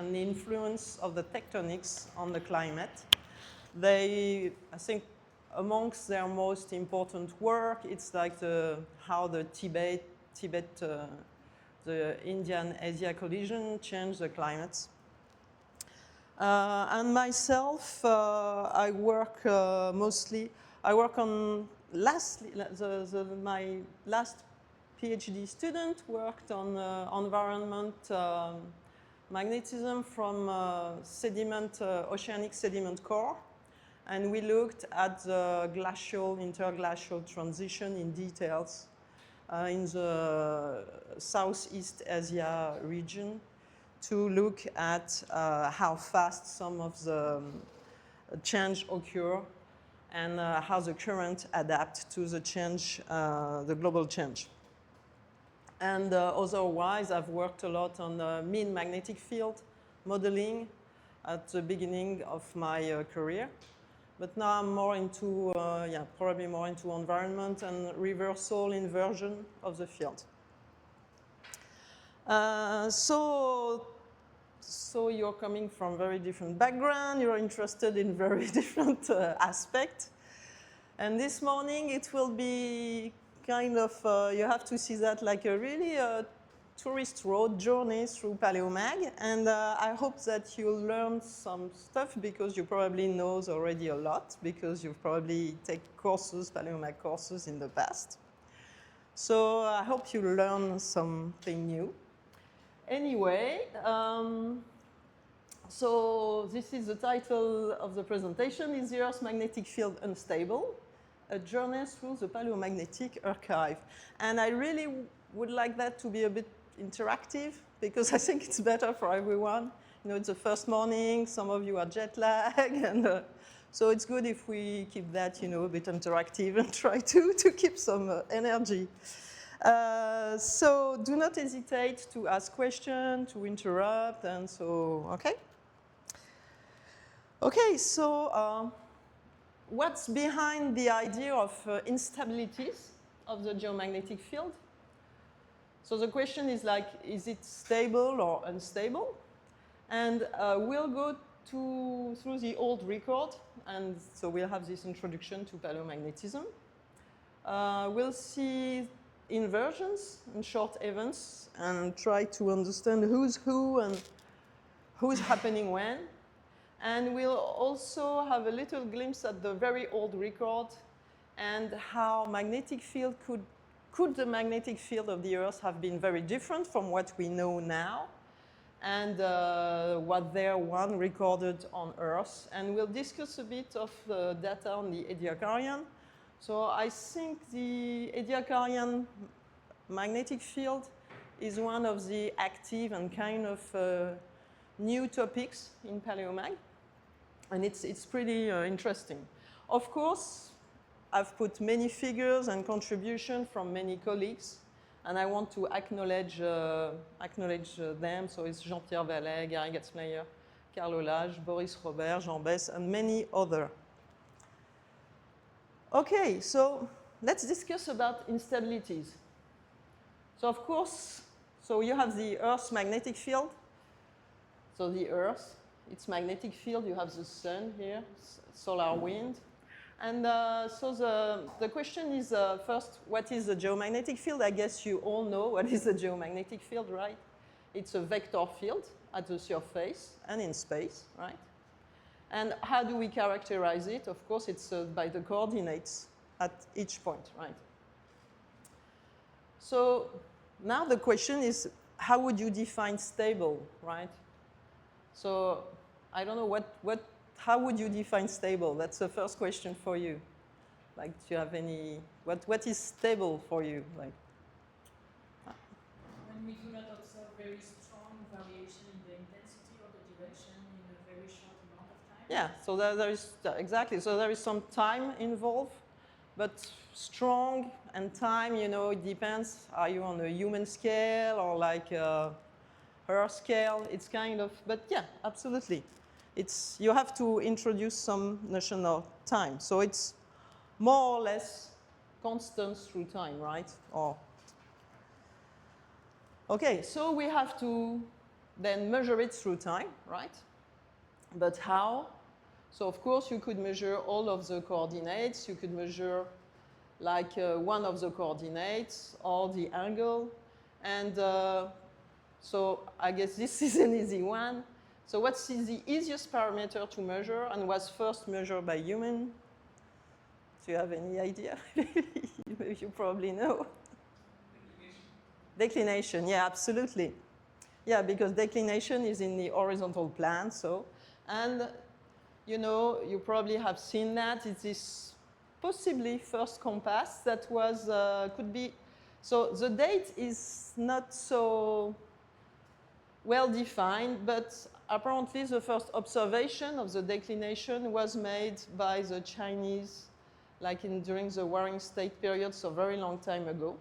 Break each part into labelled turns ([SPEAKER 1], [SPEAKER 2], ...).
[SPEAKER 1] and the influence of the tectonics on the climate. They, I think, amongst their most important work, it's like how the Tibet, the Indian-Asia collision changed the climates. And myself, I work I work on, my last PhD student worked on environment magnetism from oceanic sediment core. And we looked at the interglacial transition in details in the Southeast Asia region to look at how fast some of the change occur and how the current adapt to the change, the global change. And otherwise, I've worked a lot on the mean magnetic field modeling at the beginning of my career. But now I'm more into, probably more into environment and reversal inversion of the field. So you're coming from very different background, you're interested in very different aspects. And this morning it will be kind of, you have to see that like a really tourist road journey through Paleomag. And I hope that you'll learn some stuff because you probably know already a lot because you've probably taken courses, Paleomag courses in the past. So I hope you learn something new. Anyway, so this is the title of the presentation, Is the Earth's Magnetic Field Unstable? A Journey Through the Paleomagnetic Archive. And I really would like that to be a bit interactive because I think it's better for everyone. You know, it's the first morning, some of you are jet lag, and so it's good if we keep that, you know, a bit interactive and try to keep some energy. So do not hesitate to ask questions, to interrupt, and so, okay? Okay, so what's behind the idea of instabilities of the geomagnetic field? So the question is like, is it stable or unstable? And we'll go through the old record, and so we'll have this introduction to paleomagnetism. We'll see inversions and short events and try to understand who's who and who's happening when. And we'll also have a little glimpse at the very old record and how magnetic field could the magnetic field of the Earth have been very different from what we know now and what there one recorded on Earth. And we'll discuss a bit of the data on the Ediacarian. So I think the Ediacarian magnetic field is one of the active and kind of new topics in Paleomag. And it's pretty interesting. Of course, I've put many figures and contributions from many colleagues, and I want to acknowledge them. So it's Jean-Pierre Vallet, Gary Gatzmeyer, Carlut, Boris Robert, Jean Bess, and many others. Okay, so let's discuss about instabilities. So of course, so you have the Earth's magnetic field. So the Earth, its magnetic field, you have the sun here, solar wind. And so the question is first, what is the geomagnetic field? I guess you all know what is the geomagnetic field, right? It's a vector field at the surface and in space, right? And how do we characterize it? Of course, it's by the coordinates at each point, right? So now the question is, how would you define stable, right? So I don't know how would you define stable? That's the first question for you. Like, do you have any, what is stable for you? Like,
[SPEAKER 2] when we do not observe very strong variation in the intensity or the direction in a very short amount of time?
[SPEAKER 1] Yeah, so there is, exactly. So there is some time involved, but strong and time, you know, it depends. Are you on a human scale or like Earth scale? It's kind of, but yeah, absolutely. You have to introduce some notion of time. So it's more or less constant through time, right? Okay, so we have to then measure it through time, right? But how? So of course you could measure all of the coordinates. You could measure like one of the coordinates or the angle. And so I guess this is an easy one. So what's the easiest parameter to measure and was first measured by human? Do you have any idea? You probably know. Declination, yeah, absolutely. Yeah, because declination is in the horizontal plane, so. And, you know, you probably have seen that. It's this possibly first compass that was, could be, so the date is not so well defined, but apparently the first observation of the declination was made by the Chinese, like during the Warring State period, so very long time ago.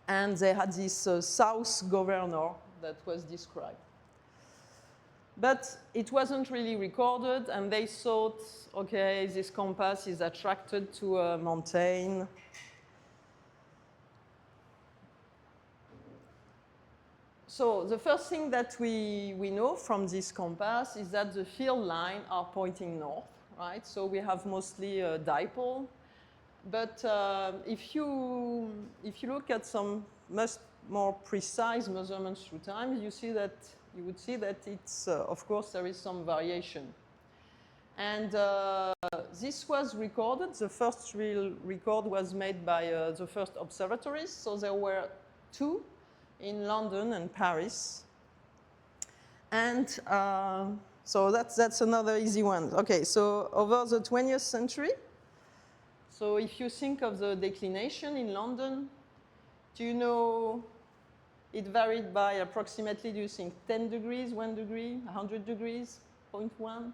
[SPEAKER 1] And they had this South governor that was described. But it wasn't really recorded, and they thought, okay, this compass is attracted to a mountain. So the first thing that we know from this compass is that the field lines are pointing north, right? So we have mostly a dipole. But if you look at some much more precise measurements through time, you would see that it's, of course, there is some variation. And this was recorded. The first real record was made by the first observatories. So there were two in London and Paris. And so that's another easy one. Okay, so over the 20th century, so if you think of the declination in London, do you know it varied by approximately, do you think, 10 degrees, 1 degree, 100 degrees, 0.1?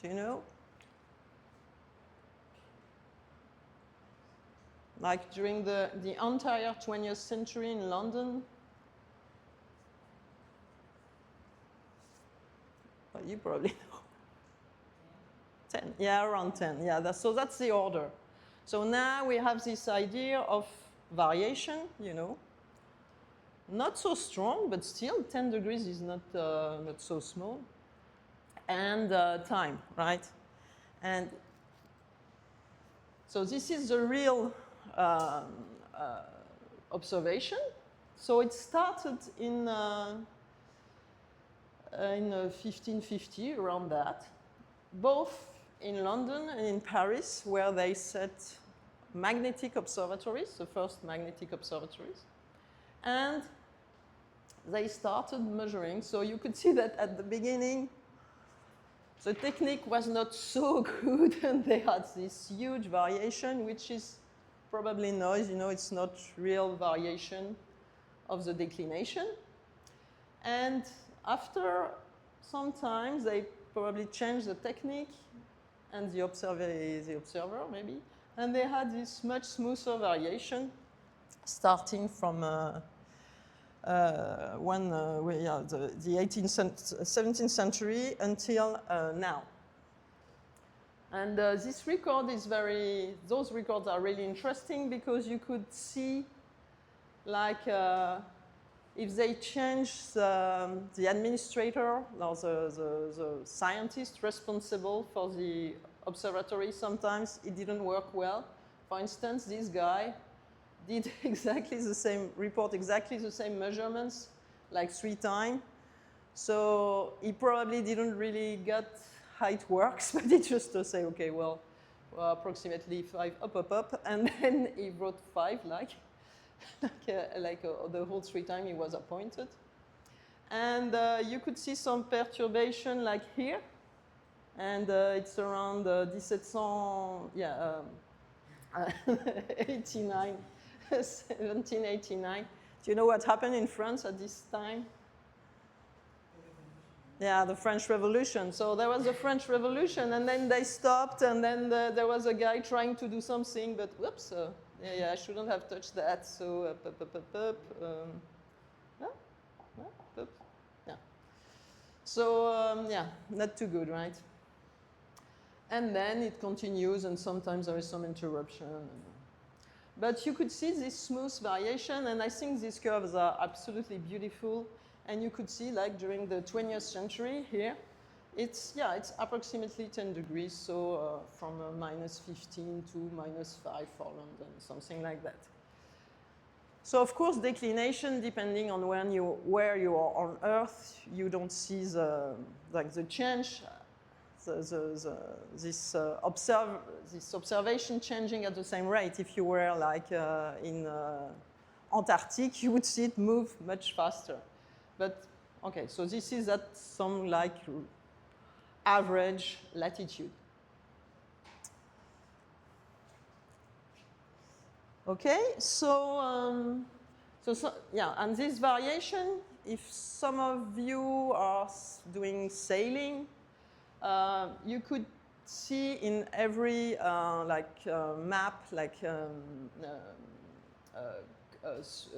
[SPEAKER 1] Do you know? Like during the entire 20th century in London? Well, you probably know. 10, yeah, around 10, yeah, so that's the order. So now we have this idea of variation, you know, not so strong, but still 10 degrees is not so small, and time, right? And so this is the real observation. So it started in 1550, around that, both in London and in Paris, where they set magnetic observatories, the first magnetic observatories. And they started measuring. So you could see that at the beginning, the technique was not so good, and they had this huge variation, which is probably noise. You know, it's not real variation of the declination. And after some time, they probably changed the technique and the observer maybe, and they had this much smoother variation, starting from the 17th century until now. And this record is those records are really interesting because you could see, like, if they change the administrator or the scientist responsible for the observatory, sometimes it didn't work well. For instance, this guy did exactly the same, report exactly the same measurements, like 3 times. So he probably didn't really get how it works, but he just to say, okay, well, approximately 5, up, and then he wrote 5, the whole 3 times he was appointed. And you could see some perturbation like here. And it's around 1789. Do you know what happened in France at this time? Yeah, the French Revolution. So there was the French Revolution, and then they stopped, and then there was a guy trying to do something, but whoops, yeah, I shouldn't have touched that. So, yeah. So, yeah, not too good, right? And then it continues, and sometimes there is some interruption. But you could see this smooth variation, and I think these curves are absolutely beautiful. And you could see, like during the 20th century here, it's approximately 10 degrees, so from minus 15 to minus 5 for London, something like that. So of course, declination, depending on where you are on Earth, you don't see the change, this observation changing at the same rate. If you were like in Antarctic, you would see it move much faster. But okay, so this is at some like average latitude. Okay, so yeah, and this variation, if some of you are doing sailing, you could see in every map, like a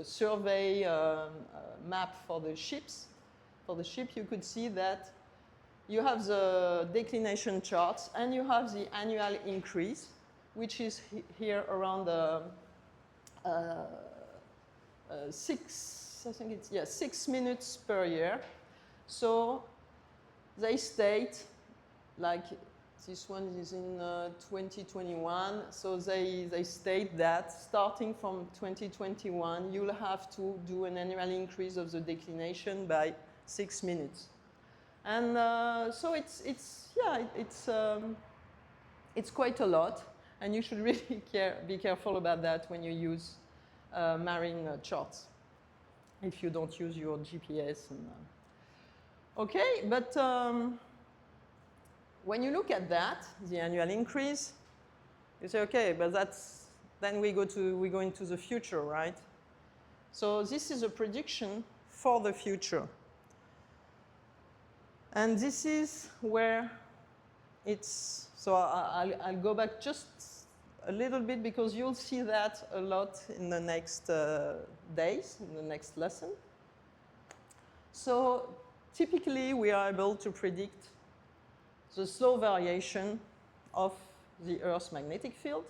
[SPEAKER 1] survey map for the ships. For the ship, you could see that you have the declination charts and you have the annual increase, which is here around 6 minutes per year. So they state, like this one is in 2021, so they state that starting from 2021, you'll have to do an annual increase of the declination by 6 minutes. And so it's quite a lot, and you should really be careful about that when you use marine charts, if you don't use your GPS. Okay, but when you look at that, the annual increase, you say, okay, but then we go into the future, right? So this is a prediction for the future. And this is where it's, so I'll go back just a little bit because you'll see that a lot in the next days, in the next lesson. So typically we are able to predict the slow variation of the Earth's magnetic field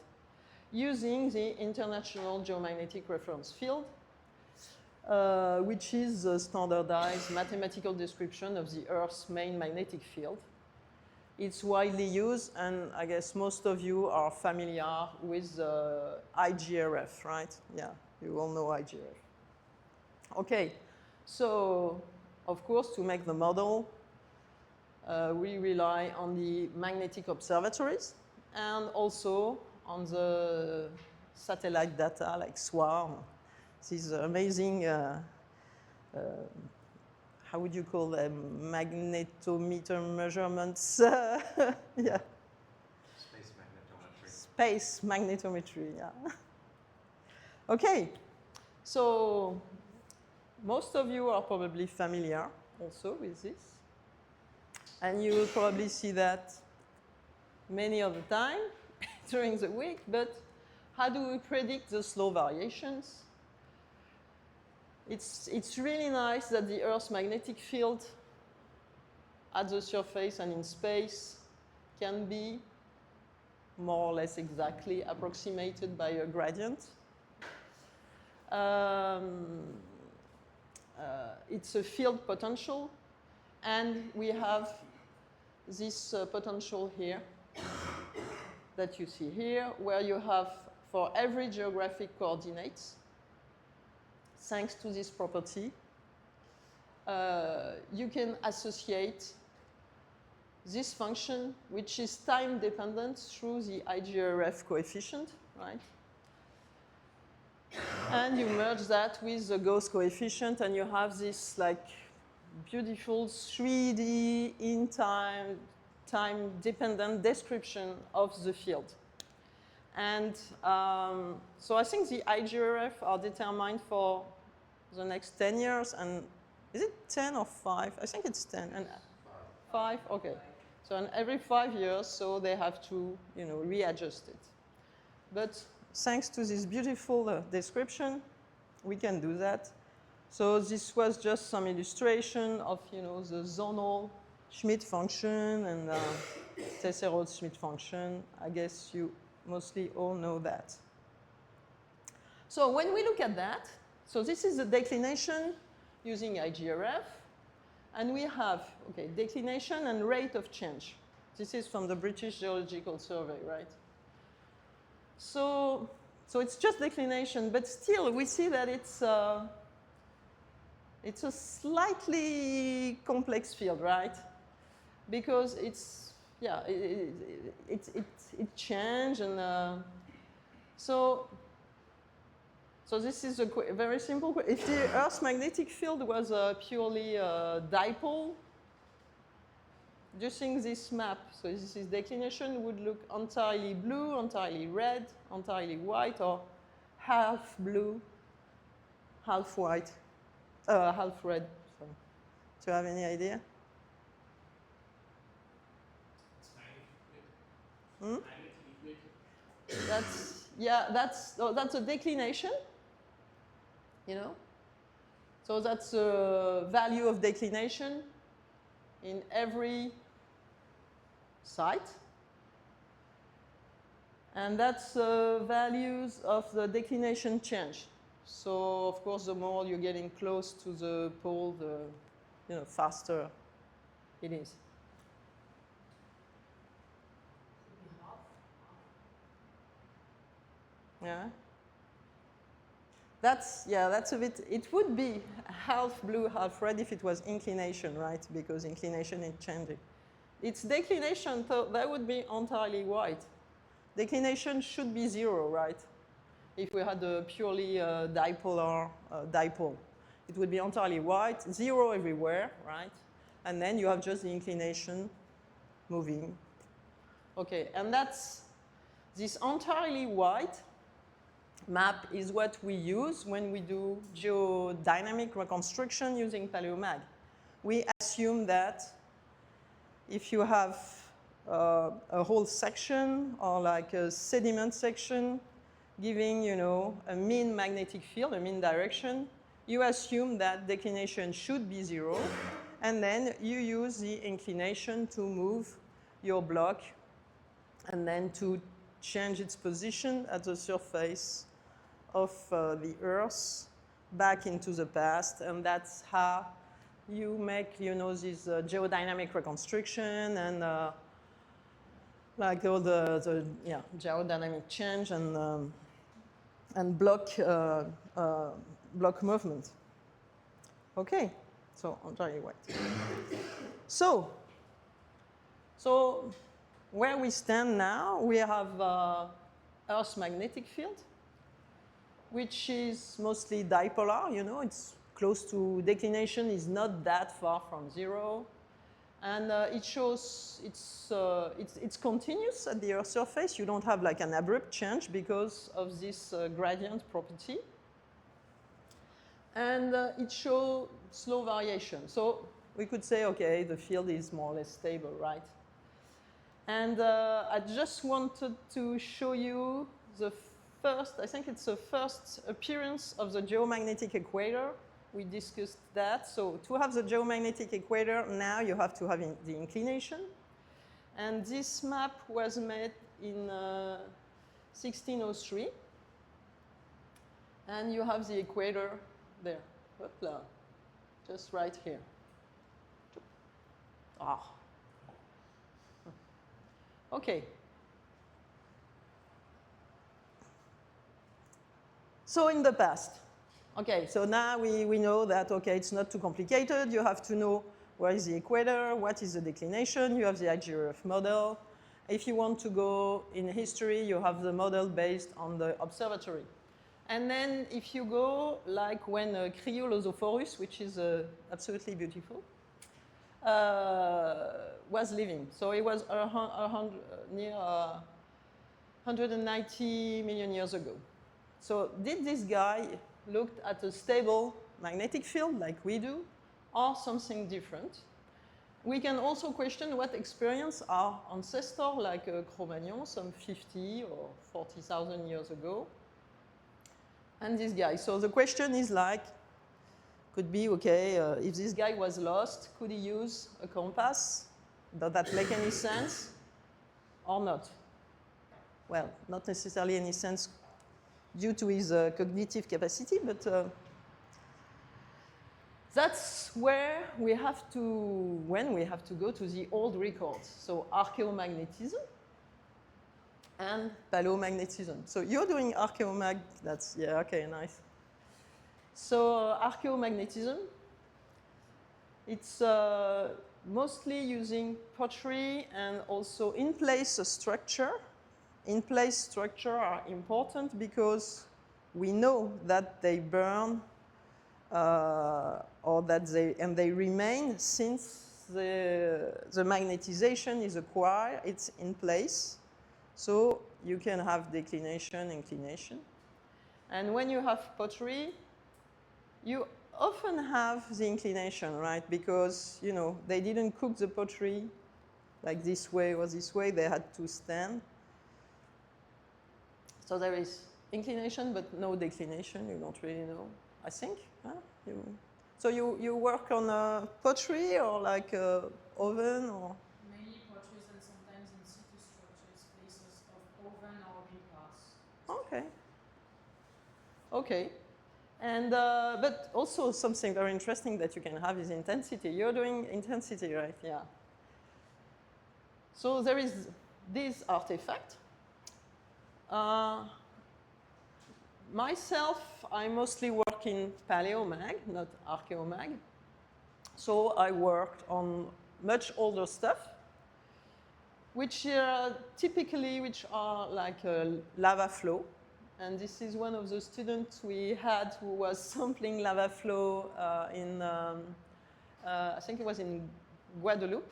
[SPEAKER 1] using the International Geomagnetic Reference Field, which is a standardized mathematical description of the Earth's main magnetic field. It's widely used, and I guess most of you are familiar with IGRF, right? Yeah, you all know IGRF. Okay, so of course, to make the model, we rely on the magnetic observatories and also on the satellite data like SWAR. These amazing, how would you call them, magnetometer measurements? Yeah.
[SPEAKER 3] Space magnetometry.
[SPEAKER 1] Space magnetometry, yeah. Okay, so most of you are probably familiar also with this. And you will probably see that many of the time during the week, but how do we predict the slow variations? It's really nice that the Earth's magnetic field at the surface and in space can be more or less exactly approximated by a gradient. It's a field potential, and we have this potential here that you see here, where you have, for every geographic coordinates, thanks to this property, you can associate this function, which is time dependent, through the IGRF coefficient, right? And you merge that with the Gauss coefficient, and you have this like beautiful 3D in time dependent description of the field. And so I think the IGRF are determined for the next 10 years. And is it 10 or 5? I think it's 10. And 5? Okay. So and every 5 years, so they have to, readjust it. But thanks to this beautiful description, we can do that. So this was just some illustration of, the zonal Schmidt function and Tesserode Schmidt function. I guess you mostly all know that. So when we look at that, so this is the declination using IGRF, and we have, okay, declination and rate of change. This is from the British Geological Survey, right? So it's just declination, but still we see that it's a slightly complex field, right? Because it's, yeah, it changed, and so this is a very simple question. If the Earth's magnetic field was purely dipole, do you think this map, so this is declination, would look entirely blue, entirely red, entirely white, or half blue, half white, half red? Sorry. Do you have any idea? Hmm? That's a declination, you know? So that's a value of declination in every site. And that's values of the declination change. So of course, the more you're getting close to the pole, the faster it is. Yeah. That's a bit, it would be half blue, half red if it was inclination, right? Because inclination is changing. It's declination, so that would be entirely white. Declination should be 0, right? If we had a purely dipolar dipole. It would be entirely white, 0 everywhere, right? And then you have just the inclination moving. Okay, and that's this entirely white map is what we use when we do geodynamic reconstruction using Paleomag. We assume that if you have a whole section or like a sediment section giving, a mean magnetic field, a mean direction, you assume that declination should be 0, and then you use the inclination to move your block and then to change its position at the surface of the Earth back into the past, and that's how you make, this geodynamic reconstruction and like all the geodynamic change and block movement. Okay, so entirely white. So where we stand now, we have Earth's magnetic field, which is mostly dipolar, it's close to declination is not that far from 0. And it shows it's continuous at the Earth's surface. You don't have like an abrupt change because of this gradient property. And it shows slow variation. So we could say, okay, the field is more or less stable, right? And I just wanted to show you the first, I think it's the first appearance of the geomagnetic equator. We discussed that. So to have the geomagnetic equator, now you have to have the inclination. And this map was made in 1603. And you have the equator there. Hoopla. Just right here. Ah. Okay. So in the past, okay, so now we know that, okay, it's not too complicated. You have to know where is the equator, what is the declination. You have the IGRF model. If you want to go in history, you have the model based on the observatory. And then if you go, like when Cryolosophorus, which is absolutely beautiful, was living. So it was near 190 million years ago. So did this guy look at a stable magnetic field like we do, or something different? We can also question what experience our ancestor, like Cro-Magnon, some 50 or 40,000 years ago, and this guy. So the question is like, could be, okay, if this guy was lost, could he use a compass? Does that make any sense or not? Well, not necessarily any sense due to his cognitive capacity, but that's where we have to, when we have to go to the old records. So archaeomagnetism and paleomagnetism. So you're doing archaeomag, that's, yeah, okay, nice. So archaeomagnetism, it's mostly using pottery and also in-place structure. In-place structure are important because we know that they burn or that they remain since the magnetization is acquired, it's in place. So you can have declination, inclination. And when you have pottery, you often have the inclination, right? Because, you know, they didn't cook the pottery like this way or this way. They had to stand. So there is inclination, but no declination. You don't really know, I think. Huh? So you work on pottery or like oven or?
[SPEAKER 2] Mainly potteries and sometimes in situ structures, places of oven or big glass.
[SPEAKER 1] Okay. Okay. And, but also something very interesting that you can have is intensity. You're doing intensity, right? Yeah. So there is this artifact. Myself, I mostly work in paleomag, not archaeomag. So I worked on much older stuff, which typically which are like a lava flow. And this is one of the students we had who was sampling lava flow in, I think it was in Guadeloupe.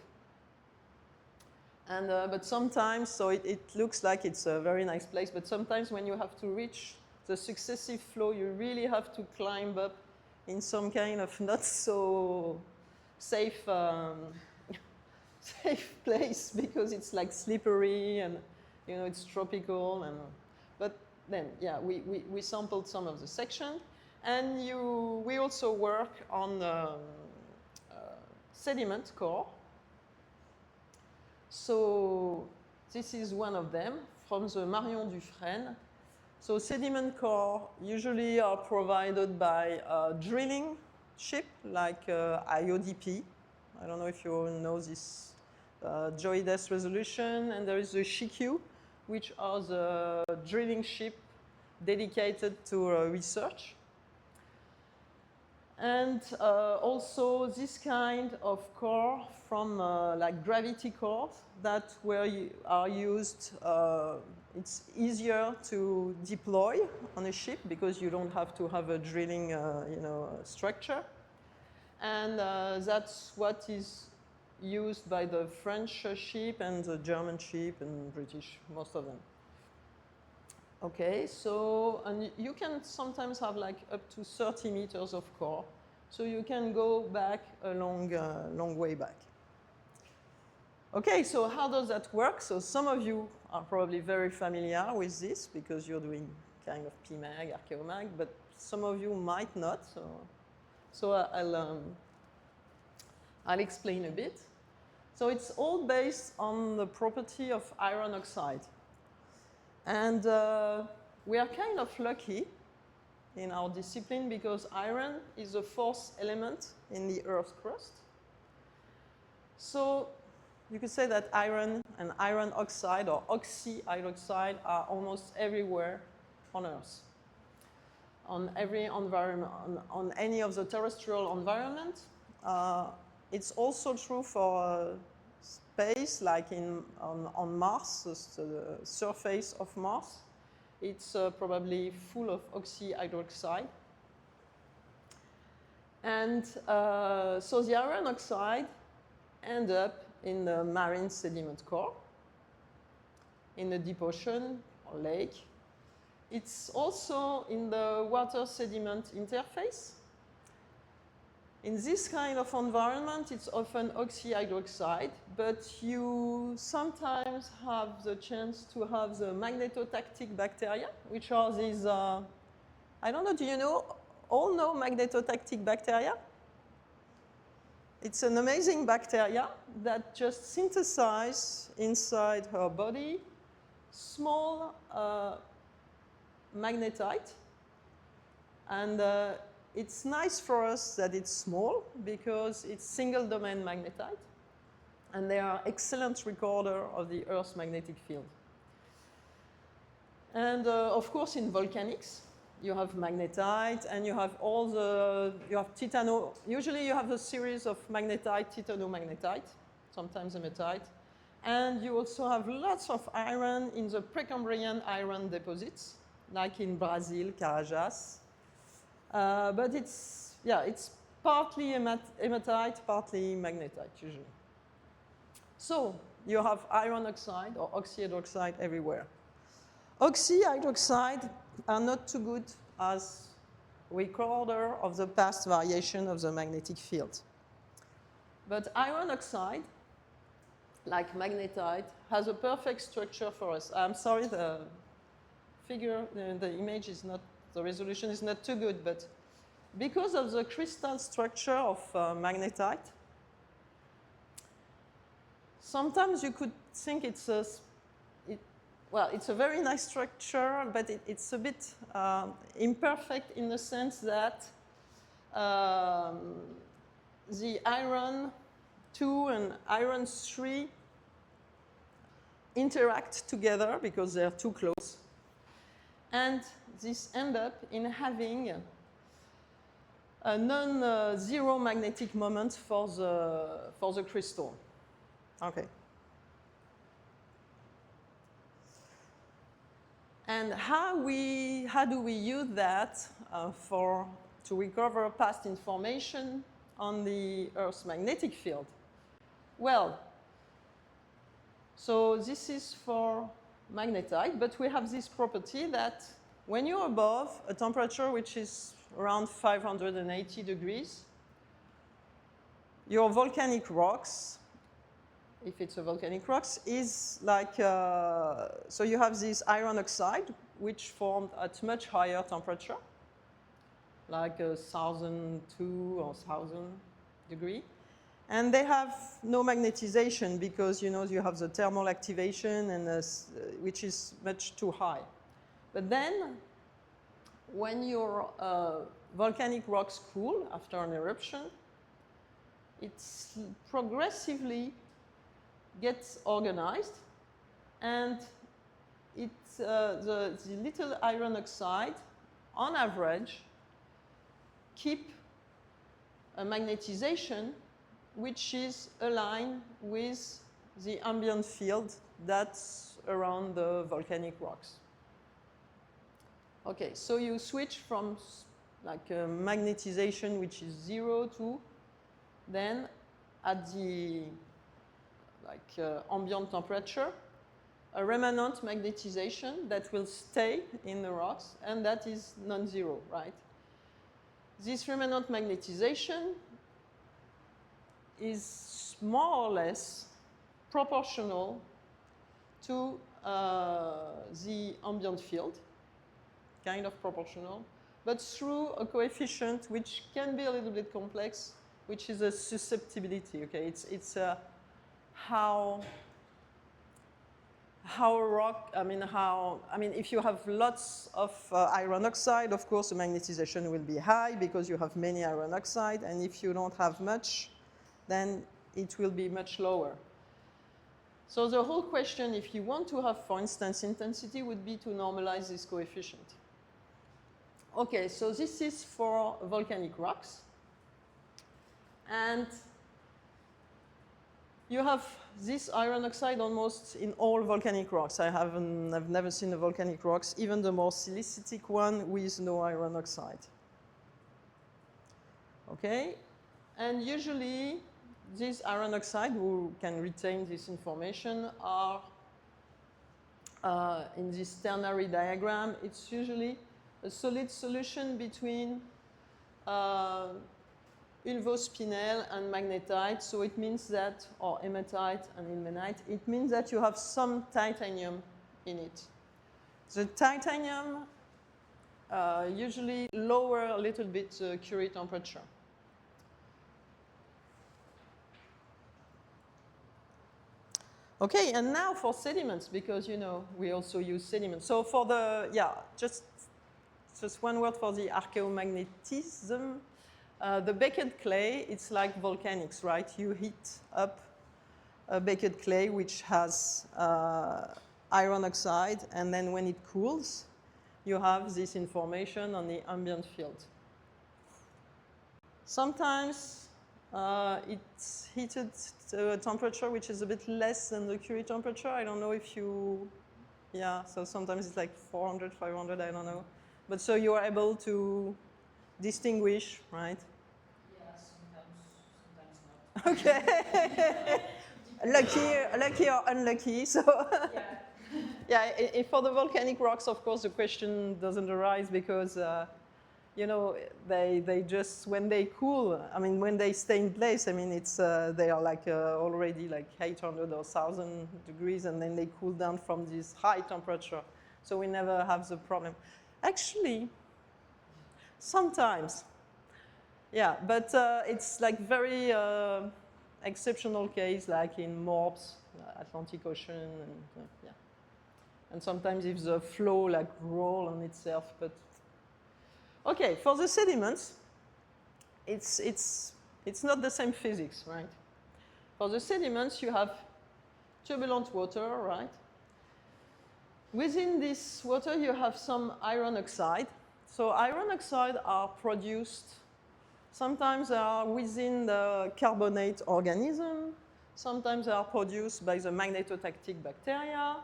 [SPEAKER 1] And, but sometimes, so it looks like it's a very nice place, but sometimes when you have to reach the successive flow, you really have to climb up in some kind of not so safe, safe place because it's like slippery and, you know, it's tropical. And, but then, yeah, we sampled some of the section. And we also work on sediment core. So this is one of them from the Marion Dufresne. So sediment core usually are provided by a drilling ship like IODP. I don't know if you know this GeoIDES resolution. And there is the SHIQ, which are the drilling ship dedicated to research. And also this kind of core from like gravity cores that are used, it's easier to deploy on a ship because you don't have to have a drilling structure. And that's what is used by the French ship and the German ship and British, most of them. Okay, so and you can sometimes have like up to 30 meters of core. So you can go back a long way back. Okay, so how does that work? So some of you are probably very familiar with this because you're doing kind of PMAG, archaeomag, but some of you might not. So I'll explain a bit. So it's all based on the property of iron oxide. And we are kind of lucky in our discipline because iron is a fourth element in the Earth's crust. So you could say that iron and iron oxide or oxyhydroxide are almost everywhere on Earth. On every environment, on any of the terrestrial environment. It's also true for space, like on Mars, the surface of Mars. It's probably full of oxyhydroxide. And so the iron oxide ends up in the marine sediment core, in the deep ocean or lake. It's also in the water sediment interface. In this kind of environment, it's often oxyhydroxide, but you sometimes have the chance to have the magnetotactic bacteria, which are these, I don't know, do you all know magnetotactic bacteria? It's an amazing bacteria that just synthesize inside her body small magnetite. And it's nice for us that it's small because it's single domain magnetite. And they are excellent recorder of the Earth's magnetic field. And of course, in volcanics, you have magnetite, and you have you have titano. Usually, you have a series of magnetite, titanomagnetite, sometimes hematite, and you also have lots of iron in the Precambrian iron deposits, like in Brazil, Carajás. But it's partly hematite, partly magnetite usually. So you have iron oxide or oxyhydroxide everywhere. Oxyhydroxide are not too good as recorder of the past variation of the magnetic field. But iron oxide, like magnetite, has a perfect structure for us. I'm sorry, the figure, the image is not, the resolution is not too good, but because of the crystal structure of magnetite, sometimes you could think it's a very nice structure, but it's a bit imperfect in the sense that the iron 2 and iron 3 interact together because they're too close. And this ends up in having a non-zero magnetic moment for the crystal. Okay. And how do we use that to recover past information on the Earth's magnetic field? Well, so this is for magnetite, but we have this property that when you're above a temperature which is around 580 degrees, your volcanic rocks, if it's a volcanic rocks, is like, so you have this iron oxide, which formed at much higher temperature, like 1,002 or 1,000 degree. And they have no magnetization because, you know, you have the thermal activation, and which is much too high. But then, when your volcanic rocks cool after an eruption, it progressively gets organized, and the little iron oxide, on average, keep a magnetization which is aligned with the ambient field that's around the volcanic rocks. Okay, so you switch from like a magnetization which is 0 to then at the ambient temperature, a remnant magnetization that will stay in the rocks, and that is non-zero, right? This remnant magnetization is more or less proportional to the ambient field, kind of proportional, but through a coefficient which can be a little bit complex, which is a susceptibility. Okay, it's how a rock. I mean, if you have lots of iron oxide, of course, the magnetization will be high because you have many iron oxide, and if you don't have much, then it will be much lower. So the whole question, if you want to have, for instance, intensity, would be to normalize this coefficient. Okay, so this is for volcanic rocks. And you have this iron oxide almost in all volcanic rocks. I've never seen a volcanic rocks, even the more silicitic one, with no iron oxide. Okay, and usually these iron oxide who can retain this information are in this ternary diagram. It's usually a solid solution between ulvospinel and magnetite, so it means that, or hematite and ilmenite, it means that you have some titanium in it. The titanium usually lower a little bit the Curie temperature. Okay, and now for sediments, because, you know, we also use sediments. So for the, just just one word for the archaeomagnetism. The baked clay, it's like volcanics, right? You heat up a baked clay which has iron oxide, and then when it cools, you have this information on the ambient field. Sometimes it's heated to a temperature which is a bit less than the Curie temperature. I don't know if you, yeah, so sometimes it's like 400, 500, I don't know. But so you are able to distinguish, right?
[SPEAKER 2] Yeah, sometimes not.
[SPEAKER 1] Okay. lucky or unlucky. So
[SPEAKER 2] Yeah.
[SPEAKER 1] yeah, for the volcanic rocks, of course, the question doesn't arise because you know, they just, when they cool, I mean, when they stay in place, I mean, it's they are like already like 800 or 1,000 degrees, and then they cool down from this high temperature. So we never have the problem. Actually, sometimes, yeah, but it's like very exceptional case, like in Morps, Atlantic Ocean, and yeah. And sometimes if the flow like roll on itself, but okay, for the sediments, it's not the same physics, right? For the sediments, you have turbulent water, right? Within this water, you have some iron oxide. So iron oxide are produced, sometimes they are within the carbonate organism, sometimes they are produced by the magnetotactic bacteria,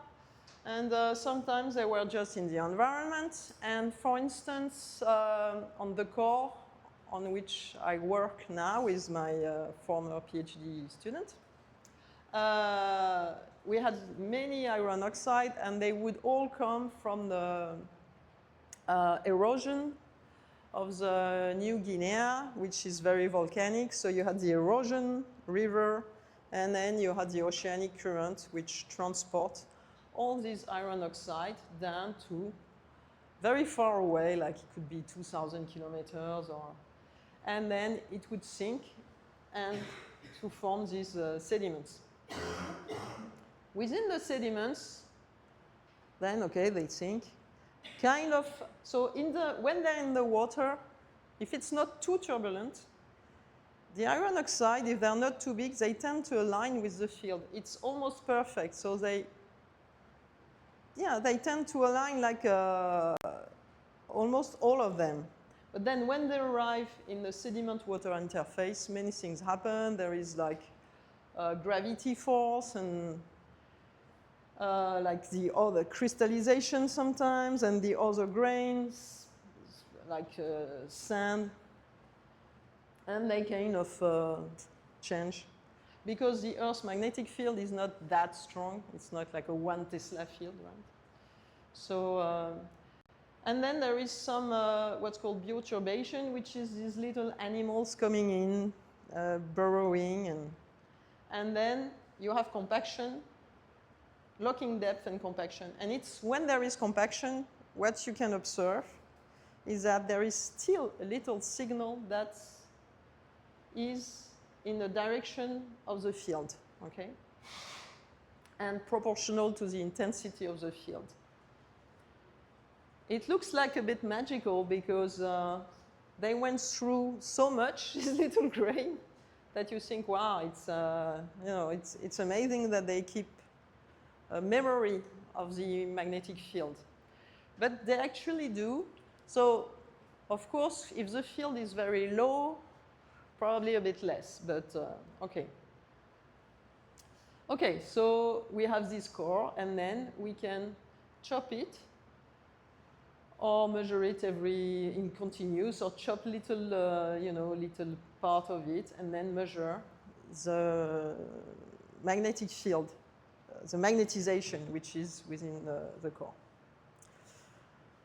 [SPEAKER 1] and sometimes they were just in the environment. And for instance, on the core on which I work now with my former PhD student, we had many iron oxide, and they would all come from the erosion of the New Guinea, which is very volcanic. So you had the erosion river, and then you had the oceanic current, which transport all this iron oxide down to very far away, like it could be 2,000 kilometers, and then it would sink and to form these sediments. Within the sediments, then, okay, they sink. Kind of, so when they're in the water, if it's not too turbulent, the iron oxide, if they're not too big, they tend to align with the field. It's almost perfect, so they tend to align like almost all of them. But then when they arrive in the sediment-water interface, many things happen. There is like gravity force and like the other crystallization sometimes, and the other grains, like sand, and they kind of change. Because the Earth's magnetic field is not that strong. It's not like a 1 Tesla field, right? So, and then there is some what's called bioturbation, which is these little animals coming in, burrowing, and then you have compaction, locking depth and compaction. And it's when there is compaction, what you can observe is that there is still a little signal that is in the direction of the field, okay? And proportional to the intensity of the field. It looks like a bit magical because they went through so much, this little grain, that you think, wow, it's, you know, it's amazing that they keep a memory of the magnetic field. But they actually do. So, of course, if the field is very low, probably a bit less, but okay. Okay, so we have this core, and then we can chop it or measure it in continuous, or chop little, you know, little part of it, and then measure the magnetic field, the magnetization, which is within the core.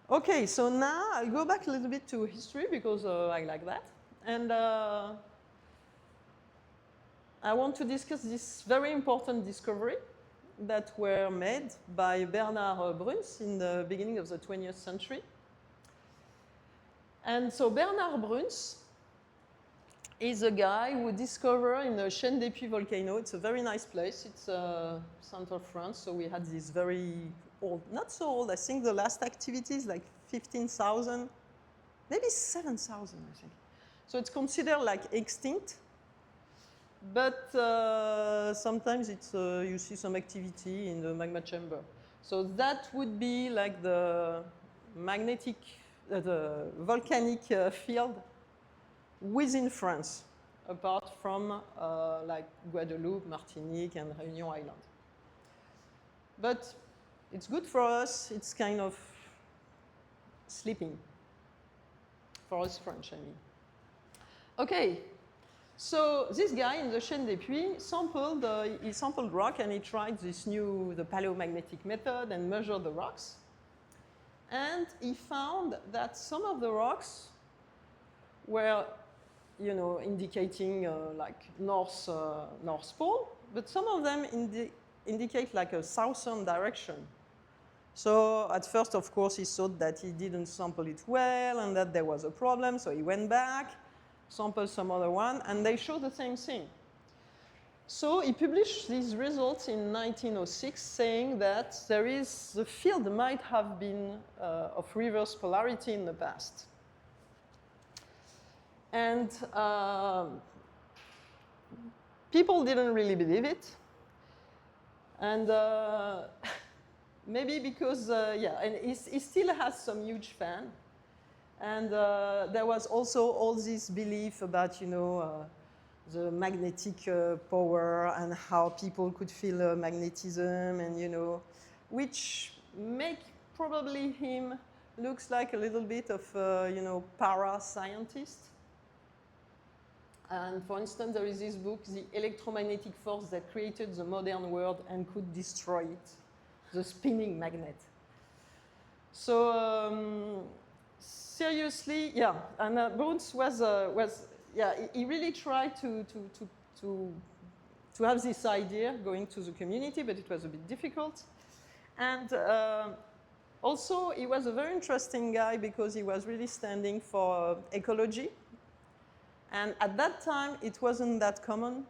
[SPEAKER 1] Okay, so now I'll go back a little bit to history because I like that. And I want to discuss this very important discovery that were made by Bernard Bruns in the beginning of the 20th century. And so Bernard Bruns is a guy who discovered in the Chaîne des Puys volcano. It's a very nice place. It's central France. So we had this very old, not so old. I think the last activity is like 15,000 maybe 7,000, I think. So it's considered like extinct, but sometimes it's, you see some activity in the magma chamber. So that would be like the magnetic, the volcanic field within France, apart from like Guadeloupe, Martinique, and Réunion Island. But it's good for us. It's kind of sleeping for us French, I mean. Okay, so this guy in the Chaîne des Puits sampled, he sampled rock and he tried this new, the paleomagnetic method and measured the rocks. And he found that some of the rocks were, you know, indicating like North Pole, but some of them indicate like a southern direction. So at first, of course, he thought that he didn't sample it well and that there was a problem, so he went back, sampled some other one, and they show the same thing. So he published these results in 1906 saying that the field might have been of reverse polarity in the past. And people didn't really believe it. And maybe because, yeah, and he still has some huge fan. And there was also all this belief about, you know, the magnetic power and how people could feel magnetism and, you know, which make probably him looks like a little bit of, you know, para-scientist. And for instance, there is this book, The Electromagnetic Force That Created the Modern World and Could Destroy It, The Spinning Magnet. So seriously, yeah, and Bruns was yeah, he really tried to have this idea going to the community, but it was a bit difficult. And also, he was a very interesting guy because he was really standing for ecology. And at that time, it wasn't that common.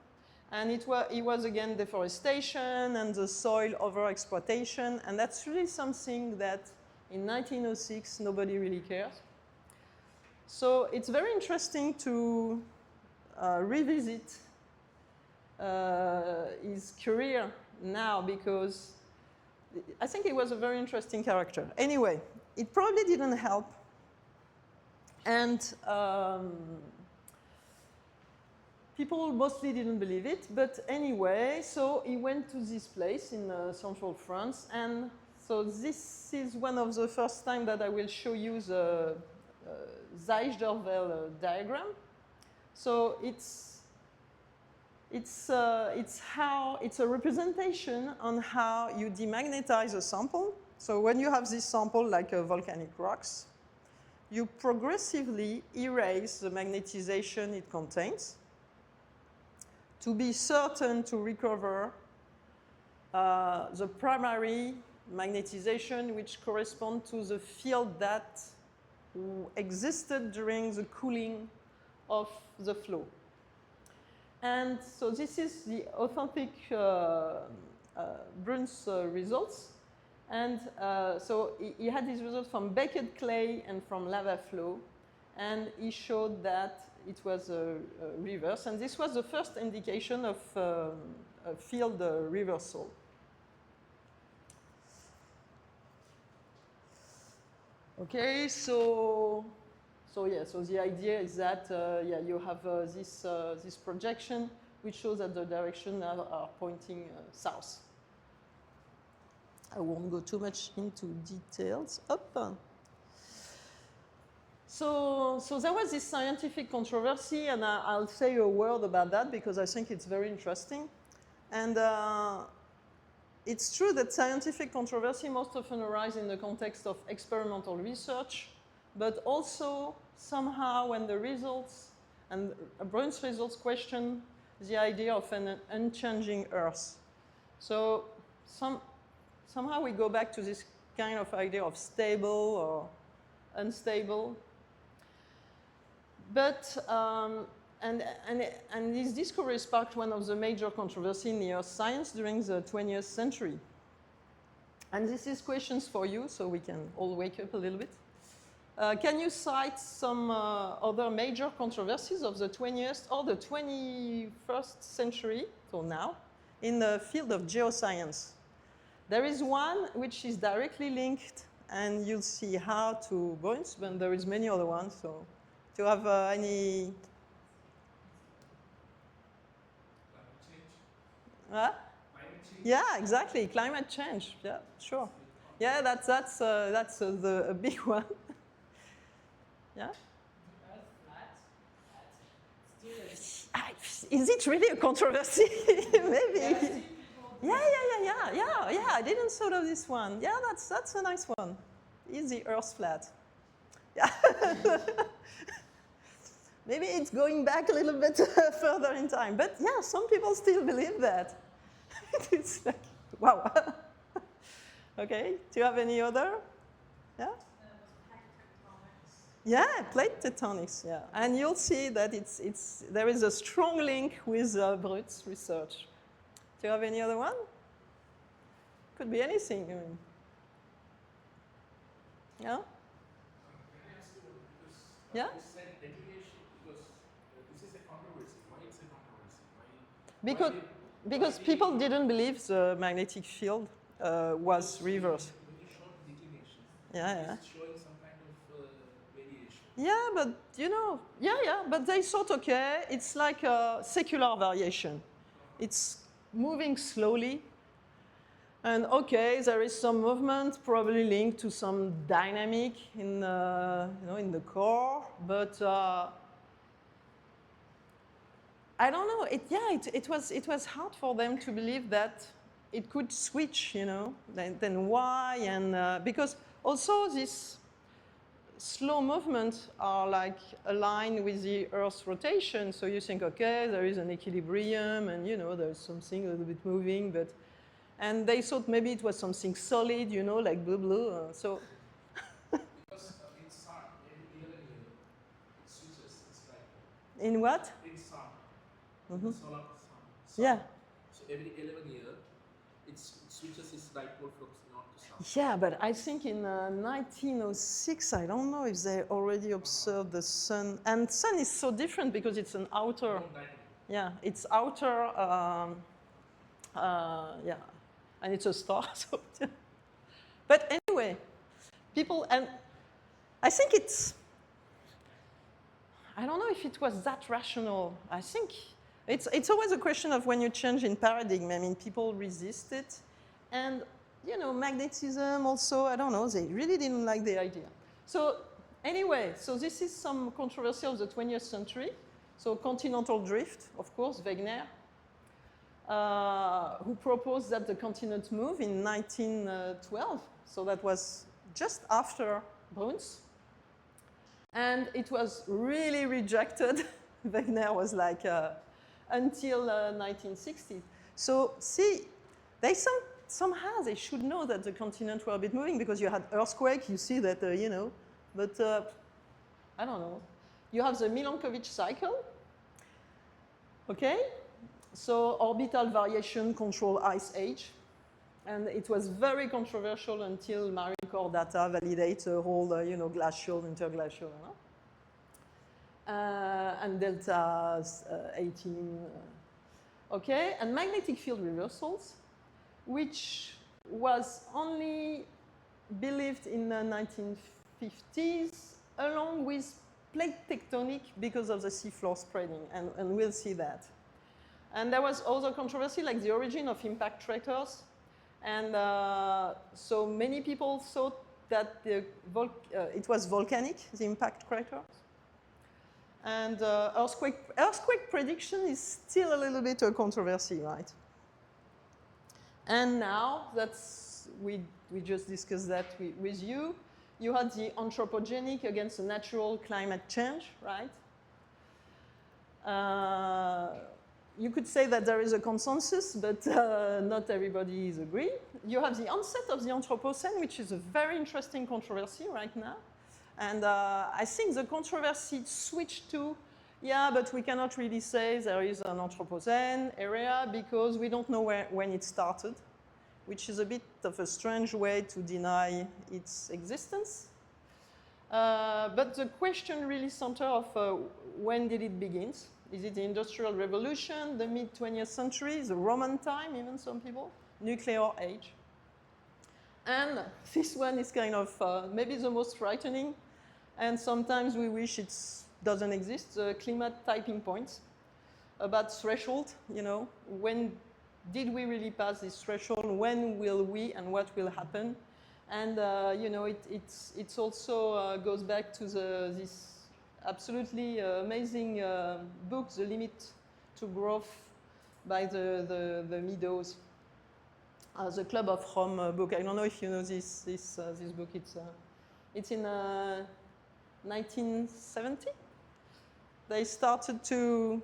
[SPEAKER 1] And it was again, deforestation and the soil overexploitation. And that's really something that in 1906, nobody really cares. So it's very interesting to revisit his career now because I think he was a very interesting character. Anyway, it probably didn't help. And people mostly didn't believe it. But anyway, so he went to this place in central France. And so this is one of the first time that I will show you the Zeiss-Dervell diagram. So it's a representation on how you demagnetize a sample. So when you have this sample like volcanic rocks, you progressively erase the magnetization it contains to be certain to recover the primary magnetization which corresponds to the field that existed during the cooling of the flow. And so this is the authentic Bruns results. And so he had these results from baked clay and from lava flow. And he showed that it was a reverse. And this was the first indication of a field reversal. Okay, so the idea is that yeah, you have this projection which shows that the directions are pointing south. I won't go too much into details. Up. So there was this scientific controversy, and I'll say a word about that because I think it's very interesting. And it's true that scientific controversy most often arises in the context of experimental research, but also somehow when the results and Bruns results question the idea of an unchanging Earth. So somehow we go back to this kind of idea of stable or unstable. But and this discovery sparked one of the major controversies in the earth science during the 20th century. And this is questions for you, so we can all wake up a little bit. Can you cite some other major controversies of the 20th or the 21st century, so now, in the field of geoscience? There is one which is directly linked, and you'll see how to Bruns, but there is many other ones. So, do you have any?
[SPEAKER 4] Climate change.
[SPEAKER 1] Huh?
[SPEAKER 4] Climate change.
[SPEAKER 1] Yeah, exactly. Climate change. Yeah, sure. Yeah, that's a big one. Yeah.
[SPEAKER 2] The Earth flat, still
[SPEAKER 1] Is it really a controversy? Maybe.
[SPEAKER 2] there are still people
[SPEAKER 1] Yeah. I didn't thought of this one. Yeah, that's a nice one. Is the Earth flat? Yeah. Maybe it's going back a little bit further in time, but yeah, some people still believe that. It's like, wow. Okay. Do you have any other? Yeah. Yeah, plate tectonics, yeah. And you'll see that there is a strong link with Bruns research. Do you have any other one? Could be anything. I mean. Yeah?
[SPEAKER 4] Can I ask you, because
[SPEAKER 1] Yeah?
[SPEAKER 4] you said attribution, because this is a controversy. Why it's a controversy?
[SPEAKER 1] Because people didn't believe the magnetic field was reversed.
[SPEAKER 4] When you showed declination,
[SPEAKER 1] Yeah.
[SPEAKER 4] it's showing some kind of variation.
[SPEAKER 1] Yeah, but you know, but they thought, okay, it's like a secular variation. It's moving slowly. And okay, there is some movement, probably linked to some dynamic in the core, but I don't know. It was hard for them to believe that it could switch, then why? And because also these slow movements are like aligned with the Earth's rotation. So you think, okay, there is an equilibrium, and there's something a little bit moving, and they thought maybe it was something solid, like blue. So
[SPEAKER 4] Because in sun, every 11 years, it switches its dipole.
[SPEAKER 1] in what?
[SPEAKER 4] In sun,
[SPEAKER 1] Mhm.
[SPEAKER 4] solar sun.
[SPEAKER 1] Yeah.
[SPEAKER 4] So every 11 years, it switches its dipole from north to south.
[SPEAKER 1] Yeah, but I think in 1906, I don't know if they already observed the sun. And sun is so different because it's an outer,
[SPEAKER 4] No dipole.
[SPEAKER 1] yeah, it's outer, yeah, and it's a star. So, but anyway, people, and I think I don't know if it was that rational. I think it's always a question of when you change in paradigm. I mean, people resist it. And, magnetism also, I don't know, they really didn't like the idea. So anyway, so this is some controversy of the 20th century. So continental drift, of course, Wegener, who proposed that the continent move in 1912. So that was just after Bruns. And it was really rejected. Wegener was like, until 1960. So see, somehow they should know that the continent were a bit moving because you had earthquake, you see that, but I don't know. You have the Milankovitch cycle, okay? So orbital variation control ice age. And it was very controversial until Marine Corps data validates the whole, glacial, interglacial, and delta 18. Okay, and magnetic field reversals, which was only believed in the 1950s, along with plate tectonic because of the seafloor spreading, and we'll see that. And there was also controversy like the origin of impact craters. And so many people thought that it was volcanic, the impact craters. And earthquake prediction is still a little bit a controversy, right? And now we just discussed that with you. You had the anthropogenic against the natural climate change, right? You could say that there is a consensus, but not everybody is agreeing. You have the onset of the Anthropocene, which is a very interesting controversy right now. And I think the controversy switched to, yeah, but we cannot really say there is an Anthropocene area because we don't know when it started, which is a bit of a strange way to deny its existence. But the question really center of when did it begin? Is it the Industrial Revolution, the mid-20th century, the Roman time, even some people, nuclear age? And this one is kind of maybe the most frightening, and sometimes we wish it doesn't exist, the climate typing points, about threshold, you know, when did we really pass this threshold, when will we, and what will happen? And, you know, it's also goes back to this absolutely amazing book, The Limit to Growth, by the Meadows, the Club of Rome book. I don't know if you know this book. It's in 1970. They started to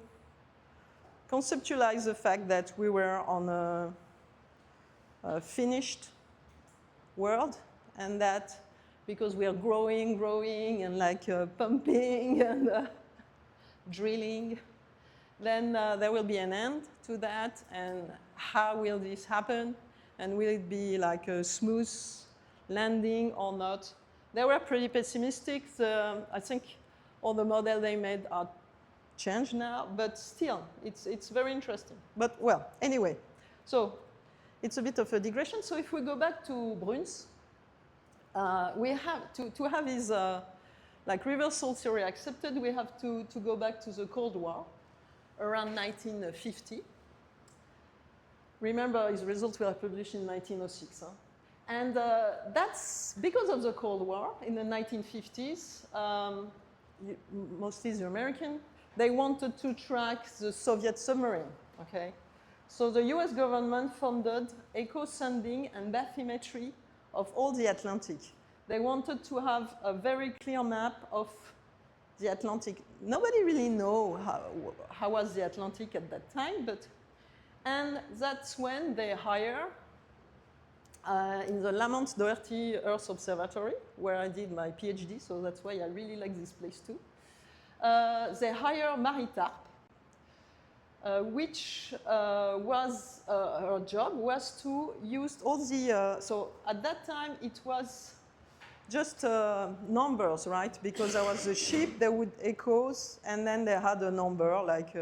[SPEAKER 1] conceptualize the fact that we were on a finished world, and that because we are growing and like pumping and drilling, then there will be an end to that. And how will this happen? And will it be like a smooth landing or not? They were pretty pessimistic. I think all the models they made are changed now, but still, it's very interesting. But well, anyway, so it's a bit of a digression. So if we go back to Bruns, we have to have his like reversal theory accepted. We have to go back to the Cold War, around 1950. Remember, his results were published in 1906. Huh? And that's because of the Cold War in the 1950s, mostly the American, they wanted to track the Soviet submarine, okay? So the US government funded echo-sending and bathymetry of all the Atlantic. They wanted to have a very clear map of the Atlantic. Nobody really know how was the Atlantic at that time, and that's when they hire in the Lamont Doherty Earth Observatory, where I did my PhD, so that's why I really like this place too. They hire Maritarp, which was her job was to use all the, so at that time it was just numbers, right? Because there was a ship, they would echoes, and then they had a number like,